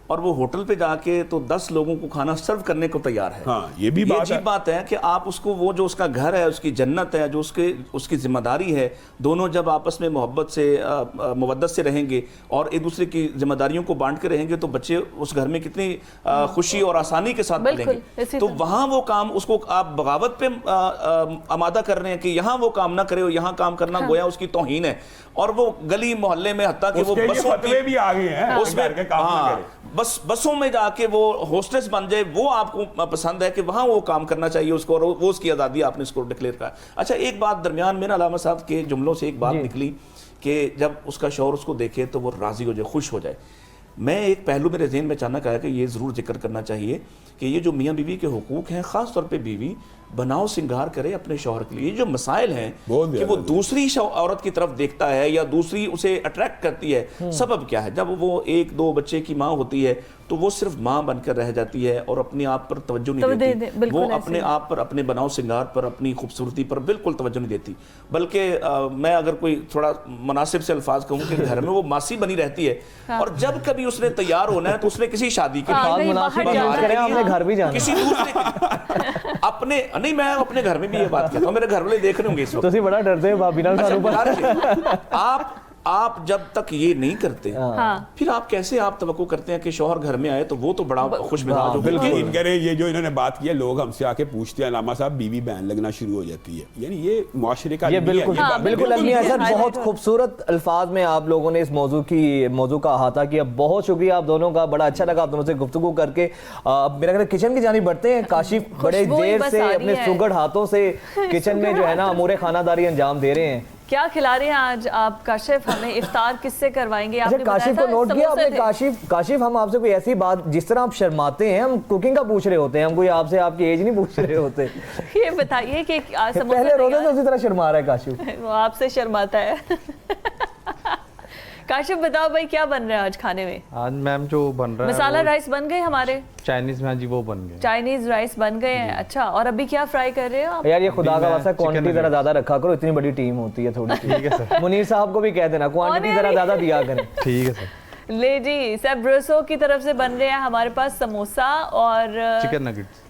اور وہ ہوٹل پہ جا کے تو 10 لوگوں کو کھانا سرو کرنے کو تیار ہے. یہ بھی عجیب بات ہے کہ آپ اس کو, وہ جو اس کا گھر ہے, اس کی جنت ہے, جو اس کی ذمہ داری ہے, دونوں جب آپس میں محبت سے مودت سے رہیں گے اور ایک دوسرے کی ذمہ داریوں کو بانٹ کے رہیں گے تو بچے اس گھر میں کتنی خوشی اور آسانی کے ساتھ پلیں گے. تو وہاں وہ کام اس کو آپ بغاوت پہ آمادہ کر رہے ہیں کہ یہاں وہ کام نہ کرے, یہاں کام کرنا گویا اس کی توہین ہے. اور وہ گلی محلے میں حتیٰ کہ وہ فتوے بھی آ گئے ہیں اس گھر کے کام نہ کرے, بسوں میں جا کے وہ ہوسٹس بن جائے, وہ آپ کو پسند ہے کہ وہاں وہ کام کرنا چاہیے اس کو, اور وہ اس کی آزادی آپ نے اس کو ڈکلیئر کرا. اچھا ایک بات درمیان میں نا علامہ صاحب کے جملوں سے ایک بات نکلی کہ جب اس کا شوہر اس کو دیکھے تو وہ راضی ہو جائے, خوش ہو جائے. میں ایک پہلو میرے ذہن میں اچانک آیا کہ یہ ضرور ذکر کرنا چاہیے کہ یہ جو میاں بیوی کے حقوق ہیں, خاص طور پہ بیوی بناؤ سنگار کرے اپنے شوہر کے لیے. جو مسائل ہیں کہ وہ دوسری عورت کی طرف دیکھتا ہے یا دوسری اسے اٹریکٹ کرتی ہے, سبب کیا ہے؟ جب وہ 1-2 بچے کی ماں ہوتی ہے تو وہ صرف ماں بن کر رہ جاتی ہے اور اپنے آپ پر توجہ نہیں دیتی. وہ اپنے آپ پر, اپنے بناؤ سنگار پر, اپنی خوبصورتی پر بالکل توجہ نہیں دیتی. بلکہ میں اگر کوئی تھوڑا مناسب سے الفاظ کہوں کہ گھر میں وہ ماسی بنی رہتی ہے, اور جب کبھی اس نے تیار ہونا ہے تو اس نے کسی شادی کے کسی دوسرے اپنے, نہیں میں اپنے گھر میں بھی یہ بات کہتا ہوں, میرے گھر والے دیکھ رہے ہوں گے اس وقت. بڑا ڈرتے ہیں بھابی نال. آپ جب تک یہ نہیں کرتے پھر آپ کیسے آپ توقع کرتے ہیں کہ شوہر گھر میں آئے تو وہ تو بڑا خوش مزاج ہو. بالکل کریں. یہ جو انہوں نے بات کی ہے, لوگ ہم سے آ کے پوچھتے ہیں علامہ صاحب بیوی بہن لگنا شروع ہو جاتی ہے. یعنی یہ معاشرے کا بالکل المیہ سر, بہت خوبصورت الفاظ میں آپ لوگوں نے اس موضوع کا احاطہ کیا. بہت شکریہ آپ دونوں کا, بڑا اچھا لگا آپ دونوں سے گفتگو کر کے. میرا خیال کچن کی جانب بڑھتے ہیں. کاشف بڑے دیر سے اپنے سگڑ ہاتھوں سے کچن میں جو ہے نا امور خانہ داری انجام دے رہے ہیں. کیا کھلا رہے ہیں آج آپ کاشف؟ ہمیں افطار کس سے کروائیں گے؟ کاشف کو نوٹ کیا آپ نے؟ کاشف ہم آپ سے کوئی ایسی بات, جس طرح آپ شرماتے ہیں, ہم کوکنگ کا پوچھ رہے ہوتے ہیں, ہم کوئی آپ سے آپ کی ایج نہیں پوچھ رہے ہوتے. یہ بتائیے کہ پہلے روزے سے اسی طرح شرما رہا ہے کاشف. وہ آپ سے شرماتا ہے. کاشف بتاؤ بھائی کیا بن رہا ہے آج کھانے میں؟ آج میم جو بن رہا ہے مسالہ رائس بن گئے ہمارے, چائنیز میں جی وہ بن گئے, چائنیز رائس بن گئے ہیں. اچھا, اور ابھی کیا فرائی کر رہے ہو آپ؟ یار یہ خدا کا واسطہ کوانٹٹی ذرا زیادہ رکھا کرو, اتنی بڑی ٹیم ہوتی ہے تھوڑی. ٹھیک ہے سر. منیر صاحب کو بھی کہہ دینا کوانٹٹی ذرا زیادہ دیا کریں. ٹھیک ہے سر. لے جی, سیبروسو کی طرف سے بن رہے ہیں ہمارے پاس سموسا اور چکن نگٹس.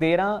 13,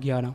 11।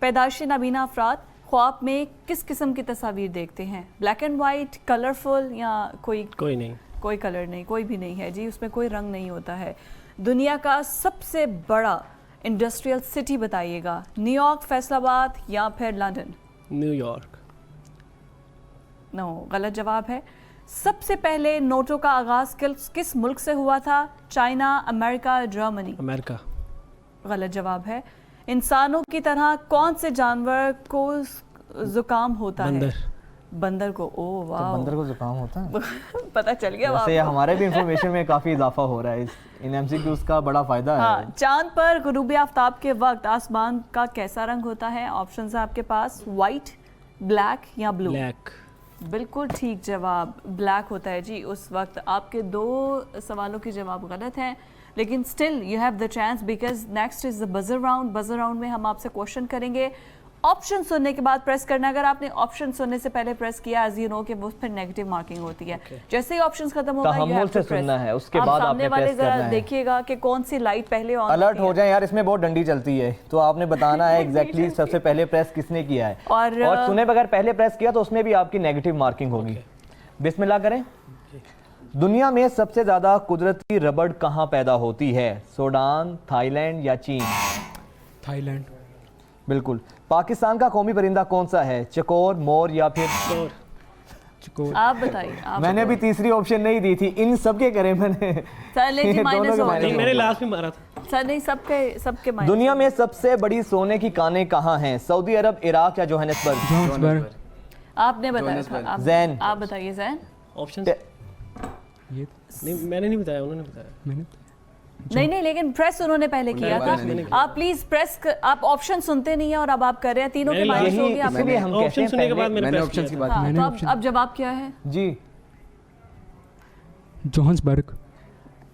پیدائشی نابینا افراد خواب میں کس قسم کی تصاویر دیکھتے ہیں؟ بلیک اینڈ وائٹ، کلرفل، یا کوئی نہیں، کوئی کلر نہیں، کوئی بھی نہیں ہے جی، اس میں کوئی رنگ نہیں ہوتا ہے۔ دنیا کا سب سے بڑا انڈسٹریل سٹی بتائیے گا، نیو یارک، فیصل آباد یا پھر لندن؟ New York. نو، غلط جواب ہے۔ سب سے پہلے نوٹوں کا آغاز کس ملک سے ہوا تھا؟ چائنا، امریکہ، جرمنی؟ امریکہ۔ غلط جواب ہے۔ انسانوں کی طرح کون سے جانور کو زکام ہوتا ہے؟ بندر کو۔ او واو، بندر کو زکام ہوتا ہے؟ پتہ چل گیا ویسے ہمارے بھی انفارمیشن میں کافی اضافہ ہو رہا ہے، ان ایم سی کیوز کا بڑا فائدہ ہے۔ ہاں، چاند پر غروب آفتاب کے وقت آسمان کا کیسا رنگ ہوتا ہے؟ آپشنز آپ کے پاس، وائٹ، بلیک یا بلو؟ بلیک۔ بالکل ٹھیک جواب، بلیک ہوتا ہے جی اس وقت۔ آپ کے 2 سوالوں کے جواب غلط ہیں، لیکن still you have the chance because next is the buzzer round. Buzzer round میں ہم آپ سے کوشچن کریں گے، آپشن سننے کے بعد پریس کرنا۔ اگر آپ نے آپشن سننے سے پہلے پریس کیا ایز یو نو کہ وہ پھر نیگیٹو مارکنگ ہوتی ہے۔ جیسے ہی آپشنز ختم ہوگا تحمل سے سننا ہے، اس کے بعد آپ نے پریس کرنا ہے۔ دیکھیے گا کہ کون سی لائٹ پہلے آن الرٹ ہو جائیں یار، اس میں بہت ڈنڈی چلتی ہے، تو آپ نے بتانا ہے ایگزیکٹلی سب سے پہلے پریس کس نے کیا ہے، اور سنے بغیر پہلے پریس کیا تو اس میں بھی آپ کی نیگیٹو مارکنگ ہوگی۔ بسم اللہ کریں۔ دنیا میں سب سے زیادہ قدرتی ربڑ کہاں پیدا ہوتی ہے؟ سوڈان، تھائی لینڈ یا چین؟ Thai land. بالکل۔ پاکستان کا قومی پرندہ کون سا ہے؟ چکور، مور یا پھر چکور؟ آپ بتائیے۔ میں نے بھی تیسری آپشن نہیں دی تھی، ان سب کے کرے میں نے۔ میں نے لاسٹ میں مارا تھا سر نہیں، سب کے مائنس۔ دنیا میں سب سے بڑی سونے کی کانیں کہاں ہیں؟ سعودی عرب، عراق یا جوہانسبرگ؟ جوہانسبرگ۔ آپ نے بتایا تھا، زین۔ آپ بتائیے زین۔ آپشن نہیں، میں نے نہیں بتایا، انہوں نے بتایا۔ میں نے نہیں، لیکن پریس انہوں نے پہلے کیا تھا۔ آپ پلیز پریس، آپ آپشن سنتے نہیں ہیں اور اب آپ کر رہے ہیں، تینوں کے مائنس ہو گیا۔ اسی لیے ہم کہتے آپشن سننے کے بعد ہیں میں نے آپشن کی بات ہاں، تو اب جواب کیا ہے؟ جی جوہانسبرگ۔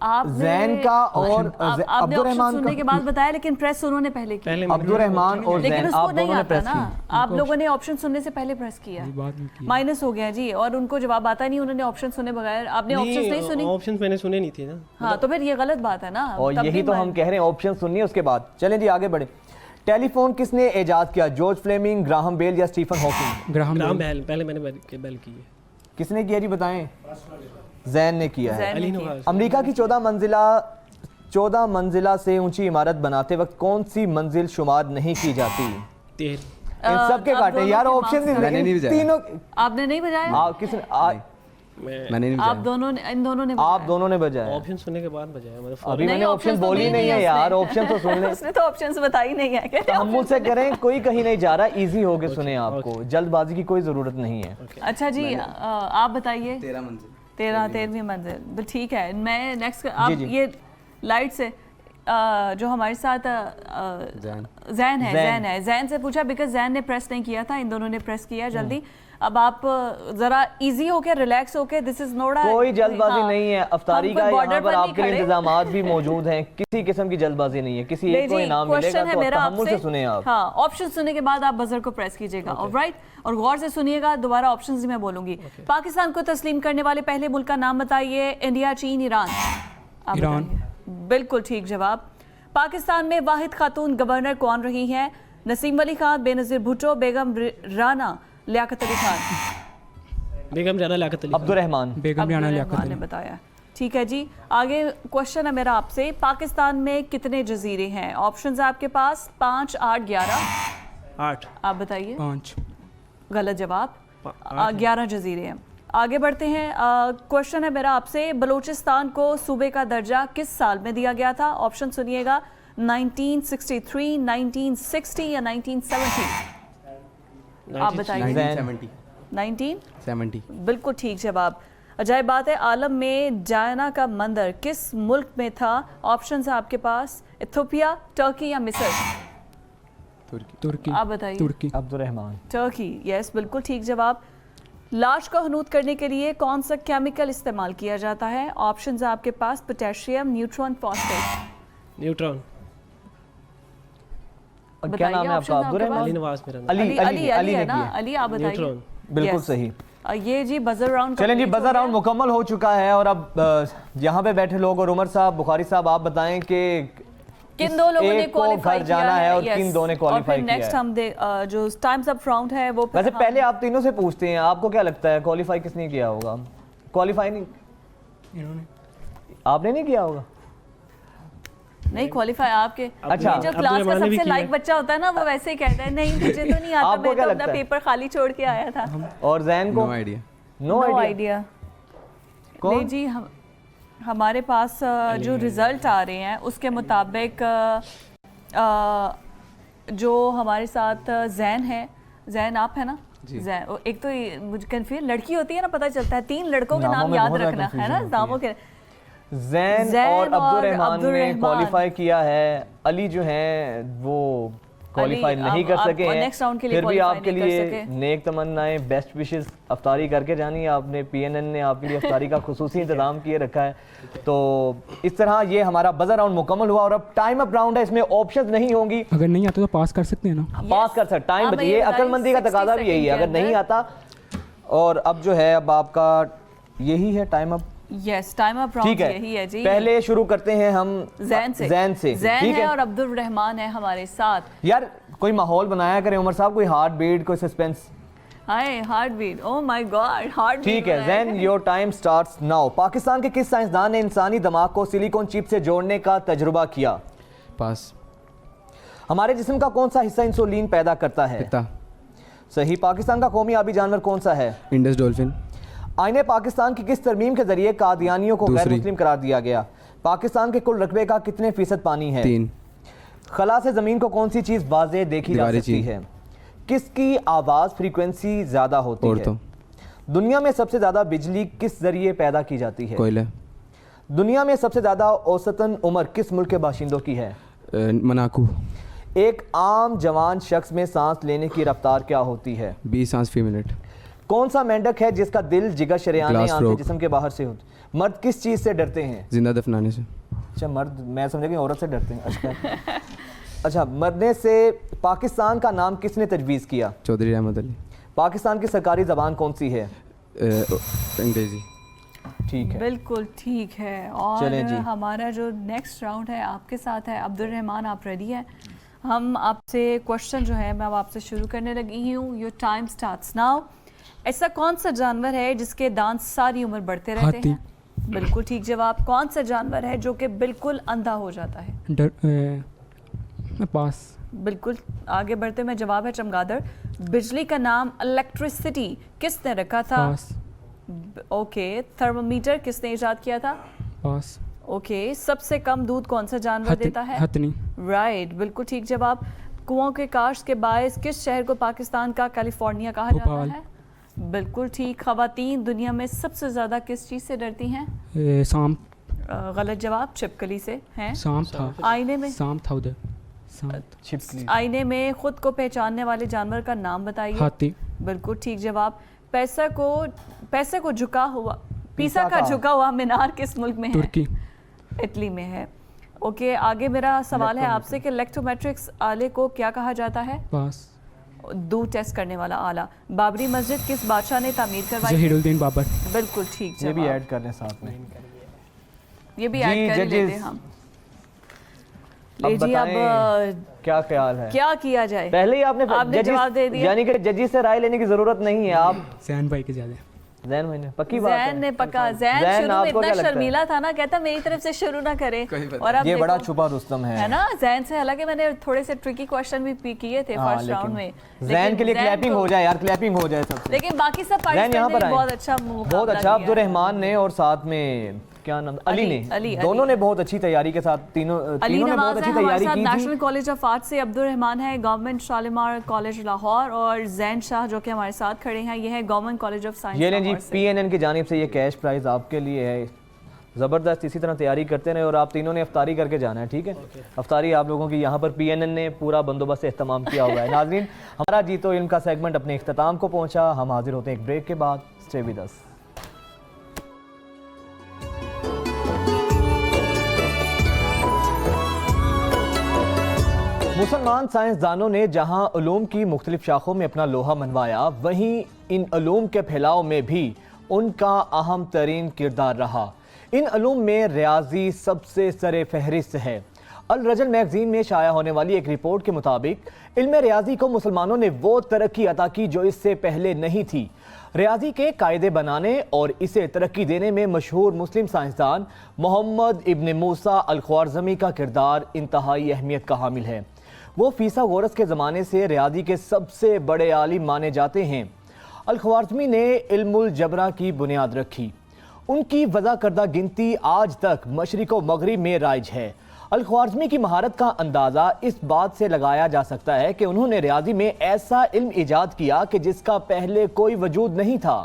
آپ زین کا اور آپ نے آپشن سننے کے بعد بتایا، لیکن پریس انہوں نے پہلے کی۔ عبد الرحمان اور لیکن زین اس آپ کو نہیں دونوں نے آتا پریس نا، کی۔ آپ لوگوں نے آپشن سننے سے پہلے پریس کیا، مائنس ہو گیا جی، اور ان کو جواب آتا نہیں، انہوں نے آپشن سنے بغیر۔ آپ نے آپشن نہیں سنی؟ آپشن میں نے سنے نہیں تھے نا۔ ہاں، تو پھر یہ غلط بات ہے نا۔ اور یہی تو ہم کہہ رہے ہیں، آپشن سنیے اس کے بعد۔ چلیں جی آگے بڑھیں۔ ٹیلی فون کس نے ایجاد کیا؟ جارج فلیمنگ، گراہم بیل یا سٹیفن ہاکنگ؟ گراہم بیل۔ پہلے میں نے بیل کی ہے۔ کس نے کیا جی بتائیں؟ زین نے کیا ہے۔ علی نواز۔ امریکہ کی 14 منزلہ سے اونچی عمارت بناتے وقت کون سی منزل شمار نہیں کی جاتی؟ تیر۔ ان سب کے کاٹے یار، آپشن تینوں آپ نے نہیں بجایا؟ کس نے؟ میں نے آپ دونوں نے، ان دونوں نے آپ دونوں نے بجایا۔ آپشن سننے کے بعد بجایا، مطلب ابھی میں نے آپشن بولی نہیں ہے یار، آپشن تو سن لیں۔ اس نے تو آپشنز بتائی نہیں ہے۔ تحمل سے کریں، کوئی کہیں نہیں جا رہا، ایزی ہو کے سنیں، آپ کو جلد بازی کی کوئی ضرورت نہیں ہے۔ اچھا جی، آپ بتائیے۔ 13ویں منزل، ٹھیک ہے۔ میں نیکسٹ، آپ یہ لائٹ سے جو ہمارے ساتھ زین ہے، زین سے پوچھا بیکاز زین نے پریس نہیں کیا تھا، ان دونوں نے پریس کیا جلدی۔ اب آپ ذرا ایزی ہو کے، ریلیکس ہو کے، دس از نوٹ کوئی جلد بازی نہیں ہے، افطاری کا یہاں پر آپ کے لیے انتظامات بھی موجود ہیں، کسی قسم کی جلد بازی نہیں ہے، کسی ایک کو انعام ملے گا، تو تحمل سے سنیں آپ۔ ہاں، آپشن سننے کے بعد آپ بزر کو پریس کیجئے گا، آلرائٹ، اور غور سے سنیے گا، دوبارہ آپشنز میں بولوں گی۔ پاکستان کو تسلیم کرنے والے پہلے ملک کا نام بتائیے، انڈیا، چین، ایران؟ ایران۔ بالکل ٹھیک جواب۔ پاکستان میں واحد خاتون گورنر کون رہی ہیں؟ نسیم ولی خان، بے نظیر بھٹو، بیگم رانا لیاقت علی خان؟ بیگم رانا لیاقت علی خان۔ عبد الرحمان۔ بیگم رانا لیاقت علی نے بتایا۔ ٹھیک ہے جی، آگے کوشچن ہے میرا آپ سے، پاکستان میں کتنے جزیرے ہیں؟ آپشنز آپ کے پاس، 5، 8، 11؟ 8۔ آپ بتائیے۔ 5۔ غلط جواب، 11 جزیرے ہیں۔ آگے بڑھتے ہیں، کوشچن ہے میرا آپ سے، بلوچستان کو صوبے کا درجہ کس سال میں دیا گیا تھا؟ آپشن سنیے گا، 1963، 1960 یا 1970؟ آپ بتائیے۔ 1970۔ بالکل ٹھیک جواب۔ عجائب بات ہے، عالم میں ڈائنا کا مندر کس ملک میں تھا؟ آپشنز آپ کے پاس، ایتھوپیا، ترکی یا مصر؟ ترکی۔ آپ بتائیے۔ ترکی۔ عبد الرحمان۔ ترکی، یس، بالکل ٹھیک جواب۔ لاش کو حنوط کرنے کے لیے کون سا کیمیکل استعمال کیا جاتا ہے؟ آپشنز آپ کے پاس، پوٹیشیم، نیوٹرون، فاسفیٹ؟ نیوٹرون۔ کیا نام ہے آپ کا؟ عبد الرحمان؟ علی نواز میرا نام۔ علی ہے نا؟ علی، آپ بتائیے۔ نیوٹرون۔ بالکل صحیح۔ یہ جی بزر راؤنڈ۔ چلیں جی، بزر راؤنڈ مکمل ہو چکا ہے، اور اب یہاں پہ بیٹھے لوگ اور عمر صاحب، بخاری صاحب، آپ بتائیں کہ کن دو لوگوں نے ایک کو کوالیفائی گھر کیا جانا ہے اور Yes. کن دو نے کوالیفائی اور کیا پھر نیکسٹ ہے. ہم جو ٹائمز اپ راؤنڈ ہے وہ ویسے پہلے آپ تینوں سے پوچھتے ہیں, آپ کو کیا لگتا ہے کوالیفائی کس نے کیا ہوگا؟ کوالیفائی نہیں, انہوں نے آپ نے نہیں کیا ہوگا؟ نہیں کوالیفائی آپ کے اچھا. یہ جو کلاس کا سب سے لائک بچہ ہوتا ہے نا وہ ویسے ہی کہتا ہے نہیں مجھے تو نہیں آتا, آپ کو میں کیا تو لگتا اپنا ہے؟ پیپر خالی چھوڑ کے آیا تھا. اور زین کو؟ No idea. No idea. Idea نہیں جی, ہمارے پاس جو رزلٹ آ رہے ہیں اس کے مطابق جو ہمارے ساتھ زین ہے, زین آپ ہے نا, زین ایک تو مجھے کنفیوژ لڑکی ہوتی ہے نا, پتہ چلتا ہے 3 لڑکوں کے نام یاد رکھنا ہے نا ناموں کے. زین اور عبد الرحمان نے کوالیفائی کیا ہے, علی جو ہیں وہ کوالیفائی نہیں کر سکے ہیں, پھر بھی آپ کے لیے نیک تمنائیں, بیسٹ وشز. افطاری کر کے جانی, آپ نے پی این این نے آپ کے لیے افطاری کا خصوصی انتظام کیے رکھا ہے. تو اس طرح یہ ہمارا بزر راؤنڈ مکمل ہوا, اور اب ٹائم اپ راؤنڈ ہے, اس میں آپشنز نہیں ہوں گی. اگر نہیں آتا تو پاس کر سکتے ہیں نا, پاس کر سکتے, ٹائم بچے, یہ عقل مندی کا تقاضا بھی یہی ہے, اگر نہیں آتا. اور اب جو ہے اب آپ کا یہی ہے ٹائم اپ. یس, ٹائم اپ راؤنڈ یہی ہے جی. پہلے شروع کرتے ہیں ہم زین سے. زین ہے اور عبد الرحمان ہے ہمارے ساتھ. یار کوئی ماحول بنایا کریں عمر صاحب, کوئی ہارٹ بیٹ, کوئی سسپینس. ہائے heart beat, oh my god, heart beat. ٹھیک ہے Zain, your time starts now. Pakistan کے کس سائنسدان نے انسانی دماغ کو سلیکون چپ سے جوڑنے کا تجربہ کیا؟ پاس. ہمارے جسم کا کون سا حصہ انسولین پیدا کرتا ہے؟ پتا. صحیح. پاکستان کا قومی آبی جانور کون سا ہے؟ Indus dolphin. آئین پاکستان کی کس ترمیم کے ذریعے قادیانیوں کو غیر مسلم قرار دیا گیا؟ پاکستان کے کل رقبے کا کتنے فیصد پانی ہے؟ 3. خلا سے زمین کو کون سی چیز واضح دیکھی جا سکتی ہے؟ کس کی آواز فریکوینسی زیادہ ہوتی ہے؟ دنیا میں سب سے زیادہ بجلی کس ذریعے پیدا کی جاتی ہے؟ کوئلہ. دنیا میں سب سے زیادہ اوسطاً عمر کس ملک کے باشندوں کی ہے؟ مناکو. ایک عام جوان شخص میں سانس لینے کی رفتار کیا ہوتی ہے؟ 20 سانس فی منٹ. کون سا مینڈک ہے جس کا دل, جگر, شریانیں, آنکھیں جسم کے باہر سے ہوتی؟ مرد کس چیز سے ڈرتے ہیں؟ زندہ دفنانے سے. اچھا مرد, میں سمجھا کہ عورت سے ڈرتے ہیں. اچھا مرنے سے پاکستان کا نام کس نے تجویز کیا؟ چودھری احمد علی. پاکستان کی سرکاری زبان کون سی ہے؟ انگریزی. ٹھیک ہے, بالکل ٹھیک ہے. اور ہمارا جو نیکسٹ راؤنڈ ہے آپ کے ساتھ ہے. عبد الرحمان آپ ریڈی ہیں؟ ہم آپ سے کوشچن جو ہے میں اب آپ سے شروع کرنے لگی ہوں. Your time starts now. ایسا کون سا جانور ہے جس کے دانت ساری عمر بڑھتے رہتے ہیں؟ بالکل ٹھیک جواب. کون سا جانور ہے جو کہ بالکل اندھا ہو جاتا ہے؟ پاس. بالکل آگے بڑھتے میں جواب ہے چمگادڑ. بجلی کا نام الیکٹریسٹی کس نے رکھا تھا؟ پاس. اوکے. تھرمومیٹر کس نے ایجاد کیا تھا؟ پاس. اوکے. سب سے کم دودھ کون سا جانور دیتا ہے؟ ہتھنی. رائٹ, بالکل ٹھیک جواب. کنوؤں کے کاشت کے باعث کس شہر کو پاکستان کا کیلیفورنیا کہا جاتا ہے؟ بالکل ٹھیک. خواتین دنیا میں سب سے زیادہ کس چیز سے ڈرتی ہیں؟ سانپ. غلط جواب. چھپکلی سے. ہیں سانپ تھا. آئینے میں, سانپ تھا ادھر. آئینے میں خود کو پہچاننے والے جانور کا نام بتائیے. ہاتھی. بالکل ٹھیک جواب. پیسے کو جھکا ہوا, پیسا کا جھکا ہوا مینار کس ملک میں ہے؟ ترکی. اٹلی میں ہے. اوکے. آگے میرا سوال ہے آپ سے کہ الیکٹرومیٹرکس آلے کو کیا کہا جاتا ہے؟ پاس. دودھ ٹیسٹ کرنے والا آلہ. بابری مسجد کس بادشاہ نے تعمیر کروائی؟ ظہیر الدین بابر. بالکل ٹھیک جواب. یہ بھی ایڈ کر لیں ساتھ میں. یہ بھی ایڈ کر لیتے ہیں ہم. جی اب کیا خیال ہے, کیا کیا جائے؟ پہلے ہی آپ نے جواب دے دیا, یعنی کہ ججی سے رائے لینے کی ضرورت نہیں ہے. آپ زین بھائی کے زیادہ. زین بھائی نے پکی بات ہے. زین نے پکا. زین شروع میں اتنا شرمیلا تھا نا, کہتا میری طرف سے شروع نہ کرے. اور اب یہ بڑا چھپا رستم ہے نا زین سے. حالانکہ میں نے تھوڑے سے ٹرکی کوشچن بھی کیے تھے فرسٹ راؤنڈ میں. زین کے لیے کلیپنگ ہو جائے یار, کلیپنگ ہو جائے سب سے. لیکن باقی سب پارٹیسپینٹ نے بہت اچھا بہت اچھا. عبد الرحمان نے اور ساتھ میں کیا نام, علی نے, دونوں نے بہت اچھی تیاری کے ساتھ, تینوں نے بہت اچھی تیاری کی تھی. نیشنل کالج آف آرٹ سے عبد الرحمان ہے, گورنمنٹ شالیمار کالج لاہور, اور زین شاہ جو کہ ہمارے ساتھ کھڑے ہیں یہ ہے گورنمنٹ کالج آف سائنس. یہ لیں جی پی این این کی جانب سے یہ کیش پرائز آپ کے لیے ہے. زبردست, اسی طرح تیاری کرتے رہے, اور آپ تینوں نے افطاری کر کے جانا ہے. ٹھیک ہے, افطاری آپ لوگوں کی یہاں پر پی این این نے پورا بندوبست اہتمام کیا ہوا ہے. ناظرین, ہمارا جیتو علم کا سیگمنٹ اپنے اختتام کو پہنچا. ہم حاضر ہوتے ہیں ایک بریک کے بعد. Stay with us. مسلمان سائنسدانوں نے جہاں علوم کی مختلف شاخوں میں اپنا لوہا منوایا, وہیں ان علوم کے پھیلاؤ میں بھی ان کا اہم ترین کردار رہا. ان علوم میں ریاضی سب سے سر فہرست ہے. الرجل میگزین میں شائع ہونے والی ایک رپورٹ کے مطابق علم ریاضی کو مسلمانوں نے وہ ترقی عطا کی جو اس سے پہلے نہیں تھی۔ ریاضی کے قاعدے بنانے اور اسے ترقی دینے میں مشہور مسلم سائنسدان محمد ابن موسیٰ الخوارزمی کا کردار انتہائی اہمیت کا حامل ہے۔ وہ فیثاغورس کے زمانے سے ریاضی کے سب سے بڑے عالم مانے جاتے ہیں۔ الخوارزمی نے علم الجبر کی بنیاد رکھی۔ ان کی وضع کردہ گنتی آج تک مشرق و مغرب میں رائج ہے۔ الخوارزمی کی مہارت کا اندازہ اس بات سے لگایا جا سکتا ہے کہ انہوں نے ریاضی میں ایسا علم ایجاد کیا کہ جس کا پہلے کوئی وجود نہیں تھا۔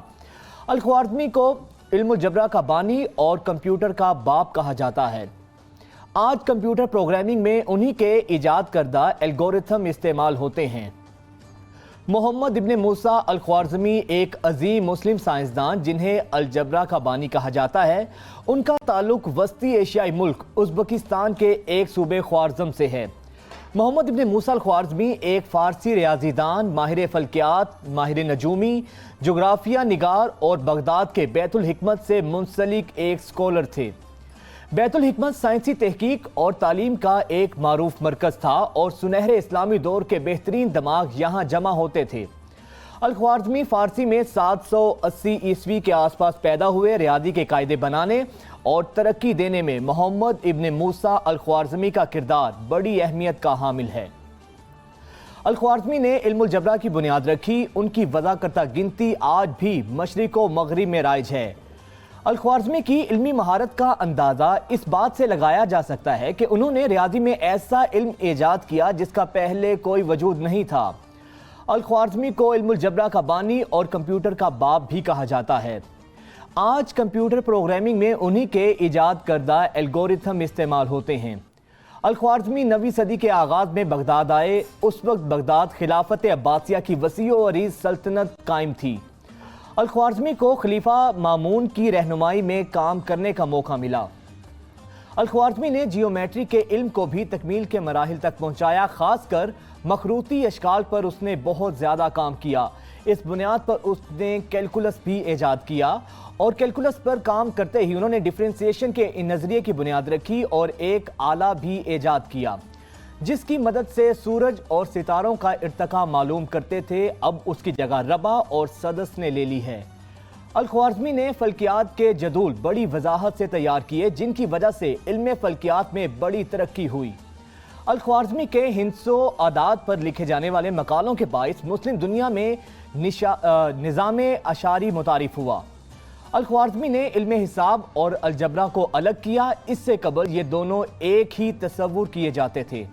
الخوارزمی کو علم الجبر کا بانی اور کمپیوٹر کا باپ کہا جاتا ہے۔ آج کمپیوٹر پروگرامنگ میں انہی کے ایجاد کردہ الگورتھم استعمال ہوتے ہیں۔ محمد ابن موسیٰ الخوارزمی ایک عظیم مسلم سائنسدان جنہیں الجبر کا بانی کہا جاتا ہے۔ ان کا تعلق وسطی ایشیائی ملک ازبکستان کے ایک صوبے خوارزم سے ہے۔ محمد ابن موسیٰ الخوارزمی ایک فارسی ریاضی دان، ماہر فلکیات، ماہر نجومی، جغرافیہ نگار اور بغداد کے بیت الحکمت سے منسلک ایک اسکالر تھے۔ بیت الحکمت سائنسی تحقیق اور تعلیم کا ایک معروف مرکز تھا اور سنہرے اسلامی دور کے بہترین دماغ یہاں جمع ہوتے تھے۔ الخوارزمی فارسی میں 780 عیسوی کے آس پاس پیدا ہوئے۔ ریاضی کے قاعدے بنانے اور ترقی دینے میں محمد ابن موسیٰ الخوارزمی کا کردار بڑی اہمیت کا حامل ہے۔ الخوارزمی نے علم الجبر کی بنیاد رکھی۔ ان کی وضع کردہ گنتی آج بھی مشرق و مغرب میں رائج ہے۔ الخوارزمی کی علمی مہارت کا اندازہ اس بات سے لگایا جا سکتا ہے کہ انہوں نے ریاضی میں ایسا علم ایجاد کیا جس کا پہلے کوئی وجود نہیں تھا۔ الخوارزمی کو علم الجبر کا بانی اور کمپیوٹر کا باپ بھی کہا جاتا ہے۔ آج کمپیوٹر پروگرامنگ میں انہی کے ایجاد کردہ الگورتھم استعمال ہوتے ہیں۔ الخوارزمی 9ویں صدی کے آغاز میں بغداد آئے۔ اس وقت بغداد خلافت عباسیہ کی وسیع و عریض سلطنت قائم تھی۔ الخوارزمی کو خلیفہ مامون کی رہنمائی میں کام کرنے کا موقع ملا۔ الخوارزمی نے جیومیٹری کے علم کو بھی تکمیل کے مراحل تک پہنچایا، خاص کر مخروطی اشکال پر اس نے بہت زیادہ کام کیا۔ اس بنیاد پر اس نے کیلکولس بھی ایجاد کیا اور کیلکولس پر کام کرتے ہی انہوں نے ڈفرینسیشن کے نظریے کی بنیاد رکھی اور ایک آلہ بھی ایجاد کیا جس کی مدد سے سورج اور ستاروں کا ارتقاء معلوم کرتے تھے۔ اب اس کی جگہ ربع اور سدس نے لے لی ہے۔ الخوارزمی نے فلکیات کے جدول بڑی وضاحت سے تیار کیے جن کی وجہ سے علم فلکیات میں بڑی ترقی ہوئی۔ الخوارزمی کے ہندس و اعداد پر لکھے جانے والے مقالوں کے باعث مسلم دنیا میں نظام اشاری متعارف ہوا۔ الخوارزمی نے علم حساب اور الجبر کو الگ کیا۔ اس سے قبل یہ دونوں ایک ہی تصور کیے جاتے تھے۔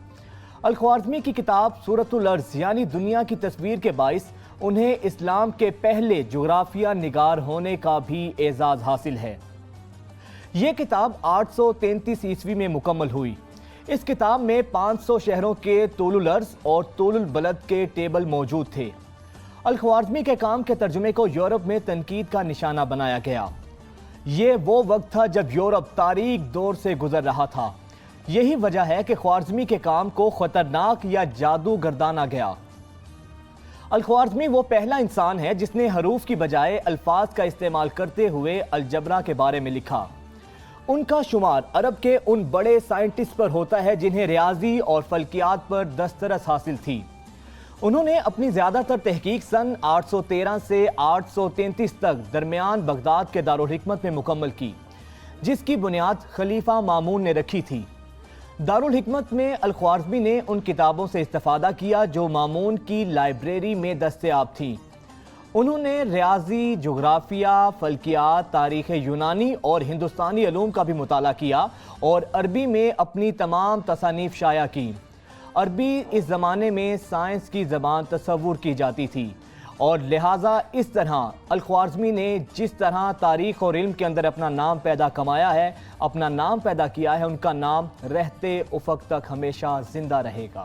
الخوارزمی کی کتاب سورۃ الارض یعنی دنیا کی تصویر کے باعث انہیں اسلام کے پہلے جغرافیہ نگار ہونے کا بھی اعزاز حاصل ہے۔ یہ کتاب 833 عیسوی میں مکمل ہوئی۔ اس کتاب میں 500 شہروں کے طول الارض اور طول البلد کے ٹیبل موجود تھے۔ الخوارزمی کے کام کے ترجمے کو یورپ میں تنقید کا نشانہ بنایا گیا۔ یہ وہ وقت تھا جب یورپ تاریک دور سے گزر رہا تھا۔ یہی وجہ ہے کہ خوارزمی کے کام کو خطرناک یا جادو گردانا گیا۔ الخوارزمی وہ پہلا انسان ہے جس نے حروف کی بجائے الفاظ کا استعمال کرتے ہوئے الجبر کے بارے میں لکھا۔ ان کا شمار عرب کے ان بڑے سائنٹسٹ پر ہوتا ہے جنہیں ریاضی اور فلکیات پر دسترس حاصل تھی۔ انہوں نے اپنی زیادہ تر تحقیق سن 813 سے 833 تک درمیان بغداد کے دارالحکمت میں مکمل کی، جس کی بنیاد خلیفہ مامون نے رکھی تھی۔ دارالحکمت میں الخوارزمی نے ان کتابوں سے استفادہ کیا جو مامون کی لائبریری میں دستیاب تھیں۔ انہوں نے ریاضی، جغرافیہ، فلکیات، تاریخ یونانی اور ہندوستانی علوم کا بھی مطالعہ کیا اور عربی میں اپنی تمام تصانیف شائع کی۔ عربی اس زمانے میں سائنس کی زبان تصور کی جاتی تھی اور لہٰذا اس طرح الخوارزمی نے جس طرح تاریخ اور علم کے اندر اپنا نام پیدا کمایا ہے، اپنا نام پیدا کیا ہے، ان کا نام رہتے افق تک ہمیشہ زندہ رہے گا۔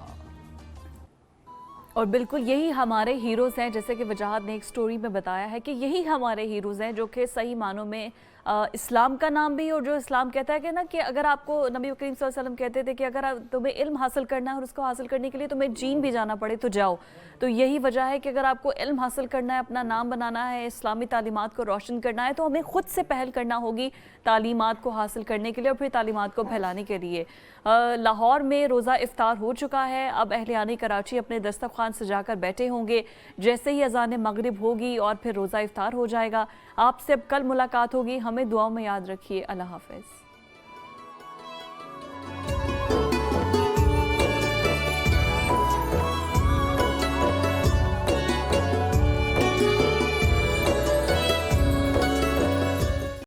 اور بالکل یہی ہمارے ہیروز ہیں، جیسے کہ وجاہت نے ایک سٹوری میں بتایا ہے کہ یہی ہمارے ہیروز ہیں جو کہ صحیح معنوں میں اسلام کا نام بھی، اور جو اسلام کہتا ہے کہ نا کہ اگر آپ کو نبی کریم صلی اللہ علیہ وسلم کہتے تھے کہ اگر تمہیں علم حاصل کرنا ہے اور اس کو حاصل کرنے کے لیے تمہیں جین بھی جانا پڑے تو جاؤ. تو یہی وجہ ہے کہ اگر آپ کو علم حاصل کرنا ہے، اپنا نام بنانا ہے، اسلامی تعلیمات کو روشن کرنا ہے، تو ہمیں خود سے پہل کرنا ہوگی تعلیمات کو حاصل کرنے کے لیے اور پھر تعلیمات کو پھیلانے کے لیے. لاہور میں روزہ افطار ہو چکا ہے. اب اہلیان کراچی اپنے دسترخوان سجا کر بیٹھے ہوں گے. جیسے ہی اذان مغرب ہوگی اور پھر روزہ افطار ہو جائے گا. آپ سے اب کل ملاقات ہوگی. ہمیں دعاؤں میں یاد رکھیے. اللہ حافظ.